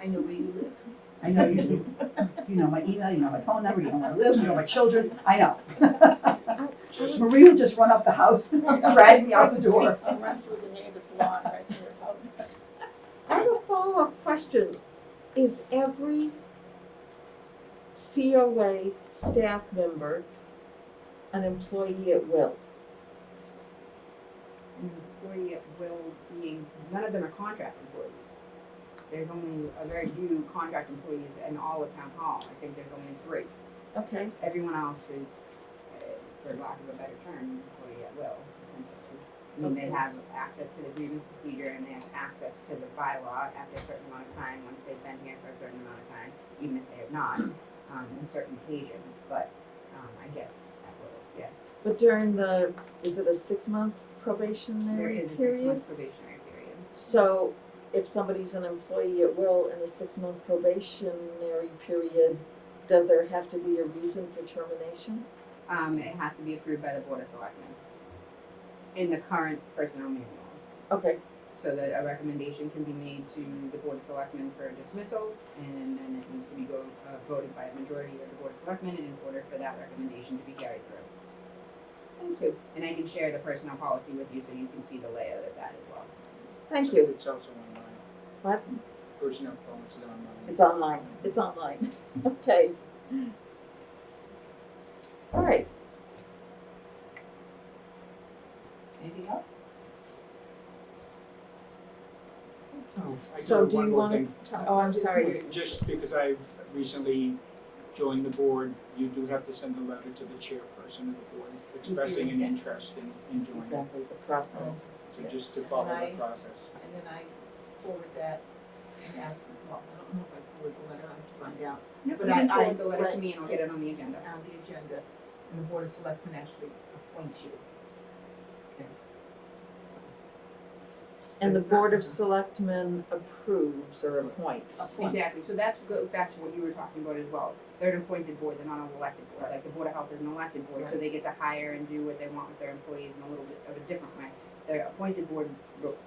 Speaker 1: I know where you live.
Speaker 10: I know you do. You know my email, you know my phone number, you know where I live, you know my children, I know. Marie would just run up the house, drag me out the door.
Speaker 4: I'll run through the neighbor's lawn right to your house.
Speaker 3: I have a follow-up question. Is every COA staff member an employee at will?
Speaker 6: Employee at will being, none of them are contract employees. There's only a very few contract employees in all of town hall. I think there's only 3.
Speaker 3: Okay,
Speaker 6: Everyone else is, for lack of a better term, employee at will, essentially. I mean, they have access to the grievance procedure and they have access to the bylaw after a certain amount of time, once they've been here for a certain amount of time, even if they have not, on certain occasions, but, I guess at will, yes.
Speaker 3: but during the, is it a 6-month
Speaker 6: There
Speaker 3: probationary
Speaker 6: is a
Speaker 3: period?
Speaker 6: 6-month probationary period.
Speaker 3: So if somebody's an employee at will in a 6-month probationary period, does there have to be a reason for termination?
Speaker 6: It has to be approved by the Board of Selectmen in the current personnel manual.
Speaker 3: Okay,
Speaker 6: So that a recommendation can be made to the Board of Selectmen for dismissal, and then it needs to be voted by a majority of the Board of Selectmen in order for that recommendation to be carried through.
Speaker 3: thank you,
Speaker 6: And I can share the personnel policy with you so you can see the layout of that as well.
Speaker 3: thank you.
Speaker 2: It's also online.
Speaker 3: What?
Speaker 2: Personnel policy online.
Speaker 3: It's online, it's online, okay. All right,
Speaker 1: Anything else?
Speaker 2: I do
Speaker 3: so
Speaker 2: have
Speaker 3: do
Speaker 2: one
Speaker 3: you
Speaker 2: more
Speaker 3: wanna,
Speaker 2: thing.
Speaker 3: oh, I'm sorry,
Speaker 2: Just because I recently joined the board, you do have to send a letter to the chairperson of the board expressing an
Speaker 1: intent.
Speaker 2: interest in joining.
Speaker 3: exactly, the process.
Speaker 2: So
Speaker 1: Yes.
Speaker 2: just to follow
Speaker 1: And I-
Speaker 2: the process.
Speaker 1: And then I forward that and ask them, well, I don't know if I forward the letter, I have to find out,
Speaker 6: But
Speaker 1: But
Speaker 6: you can
Speaker 1: I
Speaker 6: forward the letter
Speaker 1: let-
Speaker 6: to me and I'll get it on the agenda.
Speaker 1: on the agenda, and the Board of Selectmen actually appoints you. Okay. So,
Speaker 3: And the
Speaker 1: It's not-
Speaker 3: Board of Selectmen approves or appoints.
Speaker 1: Appoints.
Speaker 6: Exactly, so that goes back to what you were talking about as well. They're an appointed board, they're not an elected board, like the Board of Health is an elected board, so
Speaker 1: Right.
Speaker 6: they get to hire and do what they want with their employees in a little bit of a different way. The appointed board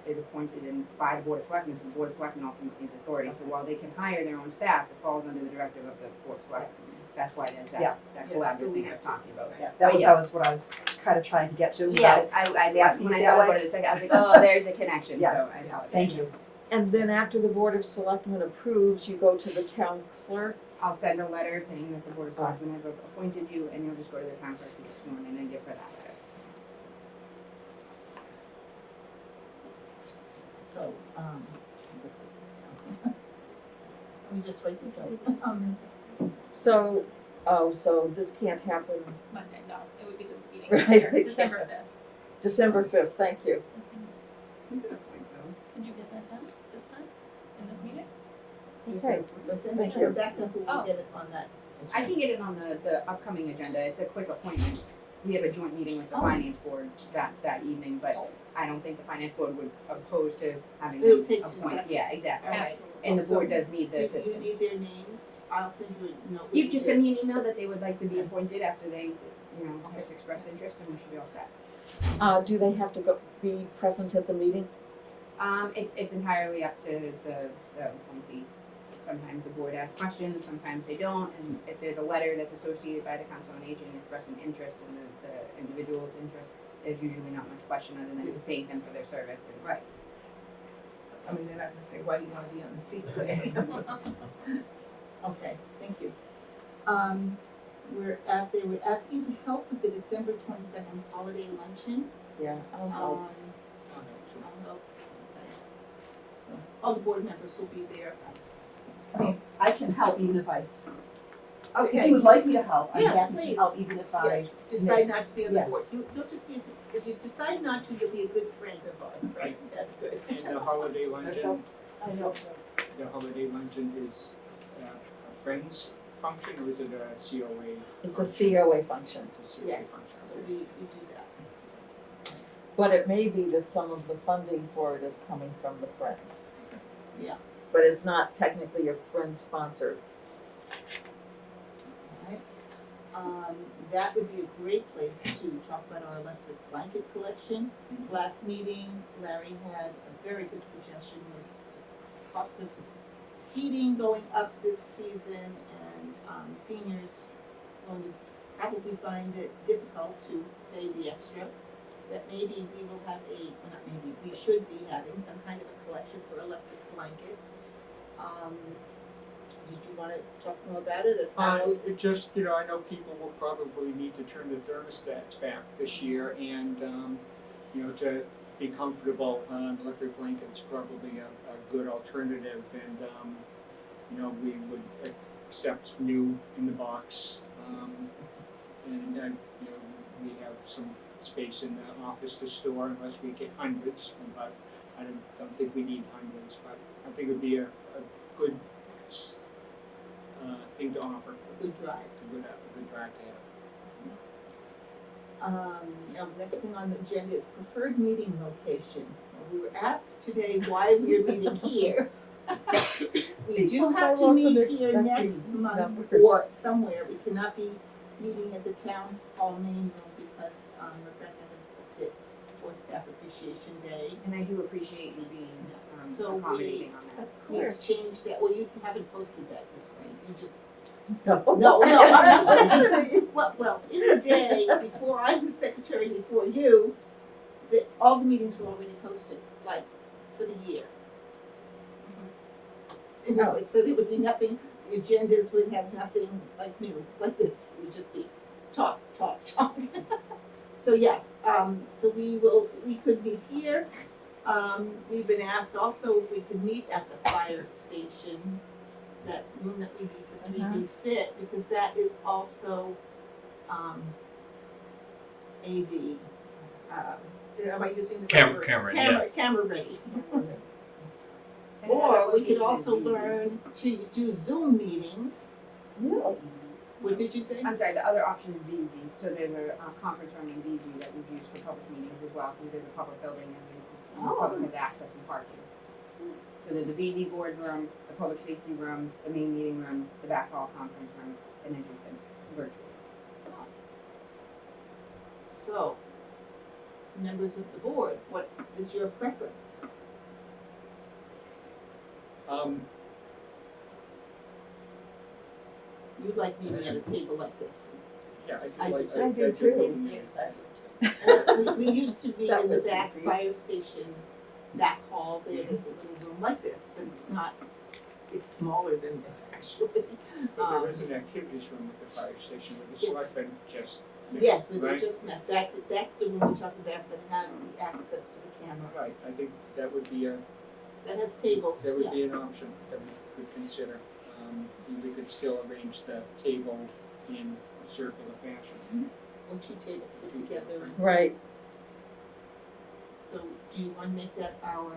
Speaker 6: is appointed by the Board of Selectmen, so the Board of Selectmen ultimately is authority, so while they can hire their own staff, it falls under the directive of the Board of Selectmen. That's why there's
Speaker 10: Yeah.
Speaker 6: that
Speaker 1: Yes, so
Speaker 6: collaborative
Speaker 1: we
Speaker 6: thing I
Speaker 1: have
Speaker 6: was
Speaker 1: to-
Speaker 6: talking about.
Speaker 10: Yeah, that was what I was kind of trying to get to.
Speaker 6: Yeah,
Speaker 10: without-
Speaker 6: I
Speaker 10: asking
Speaker 6: when
Speaker 10: it
Speaker 6: I
Speaker 10: that
Speaker 6: thought
Speaker 10: way.
Speaker 6: about it a second, I was like, oh, there's a connection,
Speaker 10: Yeah.
Speaker 6: so I apologize.
Speaker 10: Thank you.
Speaker 3: And then after the Board of Selectmen approves, you go to the town clerk.
Speaker 6: I'll send a letter saying that the Board of Selectmen have appointed you, and you'll just go to the town clerk to get sworn in and give her that letter.
Speaker 1: So, let me put this down. Let me just write this out.
Speaker 3: So, so this can't happen
Speaker 5: Monday, no, it would be the meeting
Speaker 3: Right,
Speaker 5: after,
Speaker 3: I
Speaker 5: December
Speaker 3: can't.
Speaker 5: fifth.
Speaker 3: December fifth, thank you.
Speaker 5: Could you get that done this time, in this meeting?
Speaker 3: Okay,
Speaker 1: So send it
Speaker 3: Thank
Speaker 1: to
Speaker 3: you.
Speaker 1: Rebecca, who will
Speaker 5: Oh.
Speaker 1: get it on that.
Speaker 6: I can get it on the upcoming agenda, it's a quick appointment. We have a joint meeting with the
Speaker 1: Oh.
Speaker 6: finance board that evening, but
Speaker 5: Sold.
Speaker 6: I don't think the finance board would oppose to having
Speaker 1: It'll
Speaker 6: them
Speaker 1: take 2
Speaker 6: appoint.
Speaker 1: seconds.
Speaker 6: Yeah, exactly.
Speaker 1: All right.
Speaker 5: Absolutely.
Speaker 6: And the
Speaker 1: So,
Speaker 6: board does need the
Speaker 1: Do you
Speaker 6: assistance.
Speaker 1: need their names? I'll send you a note.
Speaker 6: You
Speaker 1: with
Speaker 6: just
Speaker 1: their-
Speaker 6: send me an email that they would like to be appointed after they, have expressed interest, and we should be all set.
Speaker 3: do they have to be present at the meeting?
Speaker 6: It's entirely up to the appointee. Sometimes the board asks questions, sometimes they don't, and if there's a letter that's associated by the council on aging expressing interest in the individual's interest, there's usually not much question other than to thank them for their service. And
Speaker 1: Right. I mean, they're not gonna say, why do you wanna be on the seat? Okay, thank you. They were asking for help with the December 22nd holiday luncheon.
Speaker 3: Yeah, I'll help.
Speaker 1: I'll help, okay. So, all the board members will be there.
Speaker 10: I mean, I can help even if if
Speaker 1: Okay.
Speaker 10: you would like me to help, I'm
Speaker 1: Yes,
Speaker 10: happy
Speaker 1: please.
Speaker 10: to help even if I.
Speaker 1: Yes, decide not to be on the board.
Speaker 10: Yes.
Speaker 1: You'll just be, if you decide not to, you'll be a good friend of ours, right? That's good.
Speaker 2: And the holiday luncheon,
Speaker 10: I know.
Speaker 2: the holiday luncheon is a friends function, or is it a COA?
Speaker 3: It's a COA function,
Speaker 2: It's a COA
Speaker 1: Yes,
Speaker 2: function.
Speaker 1: so we do that.
Speaker 3: but it may be that some of the funding for it is coming from the Friends.
Speaker 1: Yeah.
Speaker 3: But it's not technically a Friends sponsored.
Speaker 1: Alright, that would be a great place to talk about our electric blanket collection. Last meeting, Larry had a very good suggestion with the cost of heating going up this season and, seniors going to probably find it difficult to pay the extra. That maybe we will have not maybe, we should be having some kind of a collection for electric blankets. Did you wanna talk more about it?
Speaker 2: It just, I know people will probably need to turn the thermostats back this year and, to be comfortable, electric blanket's probably a good alternative and, we would accept new in the box. And, we have some space in the office to store unless we get hundreds, but I don't think we need hundreds, but I think it'd be a good thing to offer.
Speaker 1: A good drive.
Speaker 2: A good drive to have.
Speaker 1: Now, next thing on the agenda is preferred meeting location. Well, we were asked today why we are meeting here. We do
Speaker 3: Because I
Speaker 1: have to
Speaker 3: wasn't
Speaker 1: meet here
Speaker 3: expecting
Speaker 1: next
Speaker 3: these
Speaker 1: month
Speaker 3: numbers.
Speaker 1: or somewhere. We cannot be meeting at the town hall main room because Rebecca has booked it for Staff Appreciation Day.
Speaker 6: And I do appreciate you being
Speaker 1: So
Speaker 6: accommodating on that.
Speaker 1: We have to change that. Well, you haven't posted that yet, right? You just
Speaker 3: No.
Speaker 1: No, I'm saying, well, in the day, before I was secretary, before you, all the meetings were already posted, like, for the year. It was
Speaker 3: Oh.
Speaker 1: like, so there would be nothing, the agendas would have nothing like new, like this, it would just be talk. So yes, so we could meet here. We've been asked also if we could meet at the fire station, that room that we need for 3B Fit, because that is also, AV, am I using the right word? Camera ready.
Speaker 6: And
Speaker 1: Or
Speaker 6: another
Speaker 1: we could
Speaker 6: location
Speaker 1: also
Speaker 6: is BV.
Speaker 1: learn to do Zoom meetings.
Speaker 3: Really?
Speaker 1: What did you say?
Speaker 6: I'm sorry, the other option is VV, so there's a conference room in VV that we've used for public meetings as well, because there's a public building and the public has access and parking. So there's the VV boardroom, the public safety room, the main meeting room, the back hall conference room, and then you said virtual.
Speaker 1: So, members of the board, what is your preference? You like meeting at a table like this?
Speaker 2: Yeah,
Speaker 1: I do too.
Speaker 3: I do too.
Speaker 1: Yes, I do too. We used to be
Speaker 3: That
Speaker 1: in the
Speaker 3: was
Speaker 1: back
Speaker 3: easy.
Speaker 1: fire station, back hall, there's a little room like this, but it's not, it's smaller than this actually.
Speaker 2: But there is an activities room at the fire station where the
Speaker 1: Yes.
Speaker 2: selectmen just.
Speaker 1: Yes, where they
Speaker 2: Right.
Speaker 1: just met, that's the room we talked about that has the access to the camera.
Speaker 2: Right, I think that would be a
Speaker 1: that has tables,
Speaker 2: That would
Speaker 1: yeah.
Speaker 2: be an option that we could consider. We could still arrange the table in a circular fashion.
Speaker 1: Or two tables put together.
Speaker 3: Right.
Speaker 1: So do you wanna make that our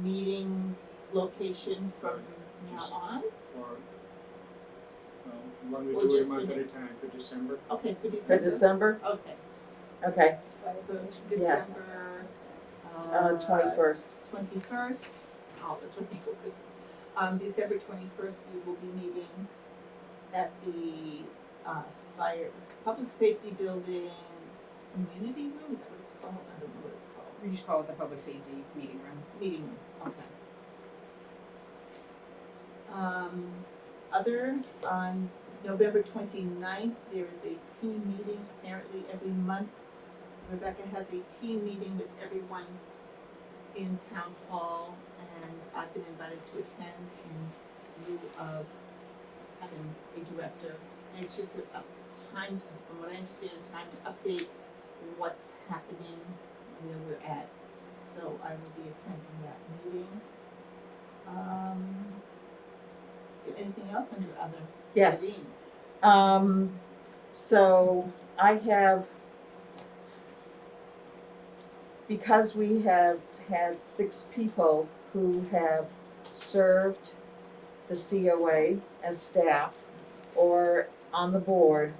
Speaker 1: meetings location from now on?
Speaker 2: Or, one we
Speaker 1: Or
Speaker 2: do it a
Speaker 1: just
Speaker 2: month
Speaker 1: for
Speaker 2: at a
Speaker 1: next-
Speaker 2: time for December.
Speaker 1: Okay, for
Speaker 3: For
Speaker 1: December?
Speaker 3: December?
Speaker 1: Okay,
Speaker 3: Okay,
Speaker 1: so
Speaker 3: Yes.
Speaker 1: December,
Speaker 3: 21st.
Speaker 1: 21st, oh, that's right before Christmas. December 21st, we will be meeting at the, fire, public safety building, community room, is that what it's called? I don't know what it's called.
Speaker 6: We just call it the public safety meeting room.
Speaker 1: Meeting room, okay. Other, on November 29th, there is a team meeting, apparently every month. Rebecca has a team meeting with everyone in town hall, and I've been invited to attend in lieu of having a director. And it's just a time, from what I understand, a time to update what's happening, where we're at. So I will be attending that meeting. Is there anything else under other?
Speaker 3: Yes.
Speaker 1: Irene?
Speaker 3: So I have, because we have had 6 people who have served the COA as staff or on the board,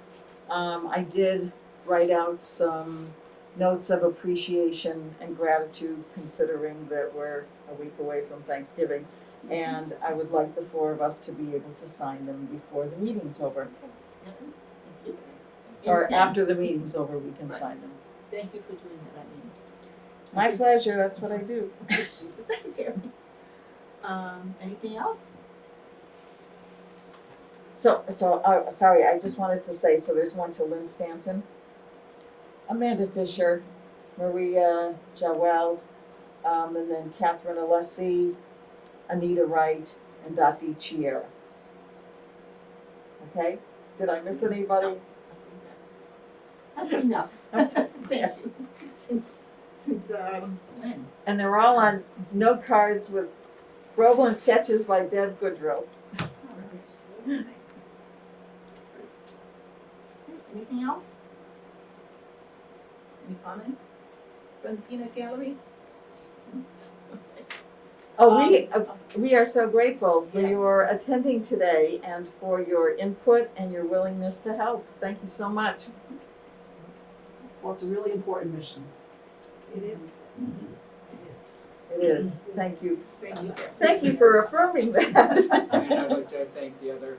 Speaker 3: I did write out some notes of appreciation and gratitude considering that we're a week away from Thanksgiving. And I would like the 4 of us to be able to sign them before the meeting's over.
Speaker 1: Thank you.
Speaker 3: Or
Speaker 1: And
Speaker 3: after the meeting's over, we can
Speaker 1: Right.
Speaker 3: sign them.
Speaker 1: Thank you for doing that, Irene.
Speaker 3: My pleasure, that's what I do.
Speaker 1: She's the secretary. Anything else?
Speaker 3: Sorry, I just wanted to say, so there's one to Lynn Stanton, Amanda Fisher, Maria Jawel, and then Catherine Alessi, Anita Wright, and Dottie Chiera. Okay, did I miss anybody?
Speaker 1: I think that's enough. Thank you. Since, when?
Speaker 3: And they're all on note cards with Groveland sketches by Deb Goodrow.
Speaker 1: Oh, nice. Nice. Okay, anything else? Any comments from the peanut gallery?
Speaker 3: Oh, we are so grateful for
Speaker 1: Yes.
Speaker 3: your attending today and for your input and your willingness to help. Thank you so much.
Speaker 10: Well, it's a really important mission.
Speaker 1: It is. It is.
Speaker 3: It is. Thank you.
Speaker 1: Thank you.
Speaker 3: Thank you for affirming that.
Speaker 2: And I'd like to thank the other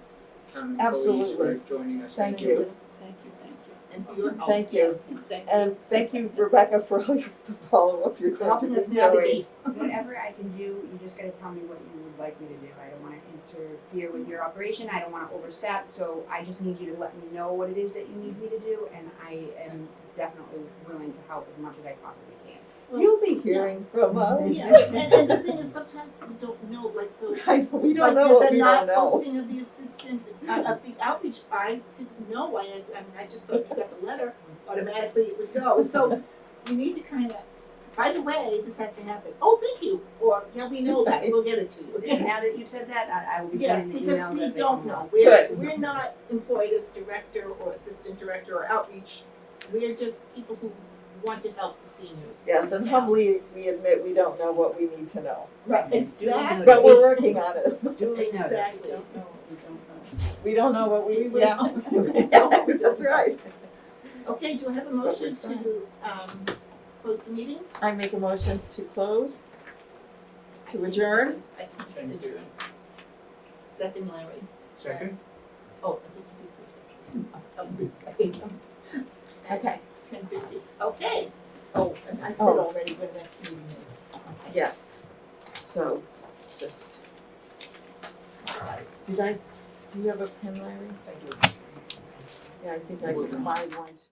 Speaker 2: town employees for
Speaker 3: Absolutely.
Speaker 2: joining us.
Speaker 3: Thank you.
Speaker 4: Thank you.
Speaker 1: And for your help.
Speaker 3: Thank you.
Speaker 1: yes.
Speaker 4: Thank you.
Speaker 3: And thank you, Rebecca, for all your follow-up you're
Speaker 1: For
Speaker 3: going to
Speaker 1: helping
Speaker 3: be
Speaker 1: us
Speaker 3: doing.
Speaker 1: navigate.
Speaker 6: Whatever I can do, you just gotta tell me what you would like me to do. I don't wanna interfere with your operation, I don't wanna overstep, so I just need you to let me know what it is that you need me to do, and I am definitely willing to help as much as I possibly can.
Speaker 3: You'll be hearing from us.
Speaker 1: Yes, and the thing is, sometimes we don't know, like, so.
Speaker 3: I know, we don't
Speaker 1: like
Speaker 3: know what
Speaker 1: the
Speaker 3: we
Speaker 1: not
Speaker 3: don't know.
Speaker 1: posting of the assistant, of the outreach, I didn't know, I just thought you got the letter, automatically it would go, so we need to kind of, by the way, this has to happen, oh, thank you, or, yeah, we know that, we'll get it to you.
Speaker 6: And now that you've said that, I will be
Speaker 1: Yes,
Speaker 6: sending the
Speaker 1: because
Speaker 6: email
Speaker 1: we
Speaker 6: that they
Speaker 1: don't
Speaker 6: can
Speaker 1: know,
Speaker 3: Good.
Speaker 1: we're not employed as director or assistant director or outreach, we're just people who want to help the seniors.
Speaker 3: Yes, and
Speaker 1: in town.
Speaker 3: humbly, we admit we don't know what we need to know.
Speaker 1: Right, exactly.
Speaker 3: But we're working on it.
Speaker 10: Duly noted.
Speaker 1: Exactly.
Speaker 4: Don't know what we don't know.
Speaker 3: We don't know what we,
Speaker 1: We
Speaker 3: yeah.
Speaker 1: don't.
Speaker 3: That's right.
Speaker 1: Okay, do I have a motion to, close the meeting?
Speaker 3: I make a motion to close, to adjourn.
Speaker 1: I can
Speaker 2: Thank you.
Speaker 1: adjourn. Second, Larry.
Speaker 2: Second?
Speaker 1: Oh, I think you did say second. I'll tell you second.
Speaker 3: Okay.
Speaker 1: 10:50. Okay. Oh, and I said
Speaker 3: Oh.
Speaker 1: already when next meeting is. Okay.
Speaker 3: Yes. So, just, do you have a pen, Larry?
Speaker 2: Thank you.
Speaker 3: Yeah, I think I could find one.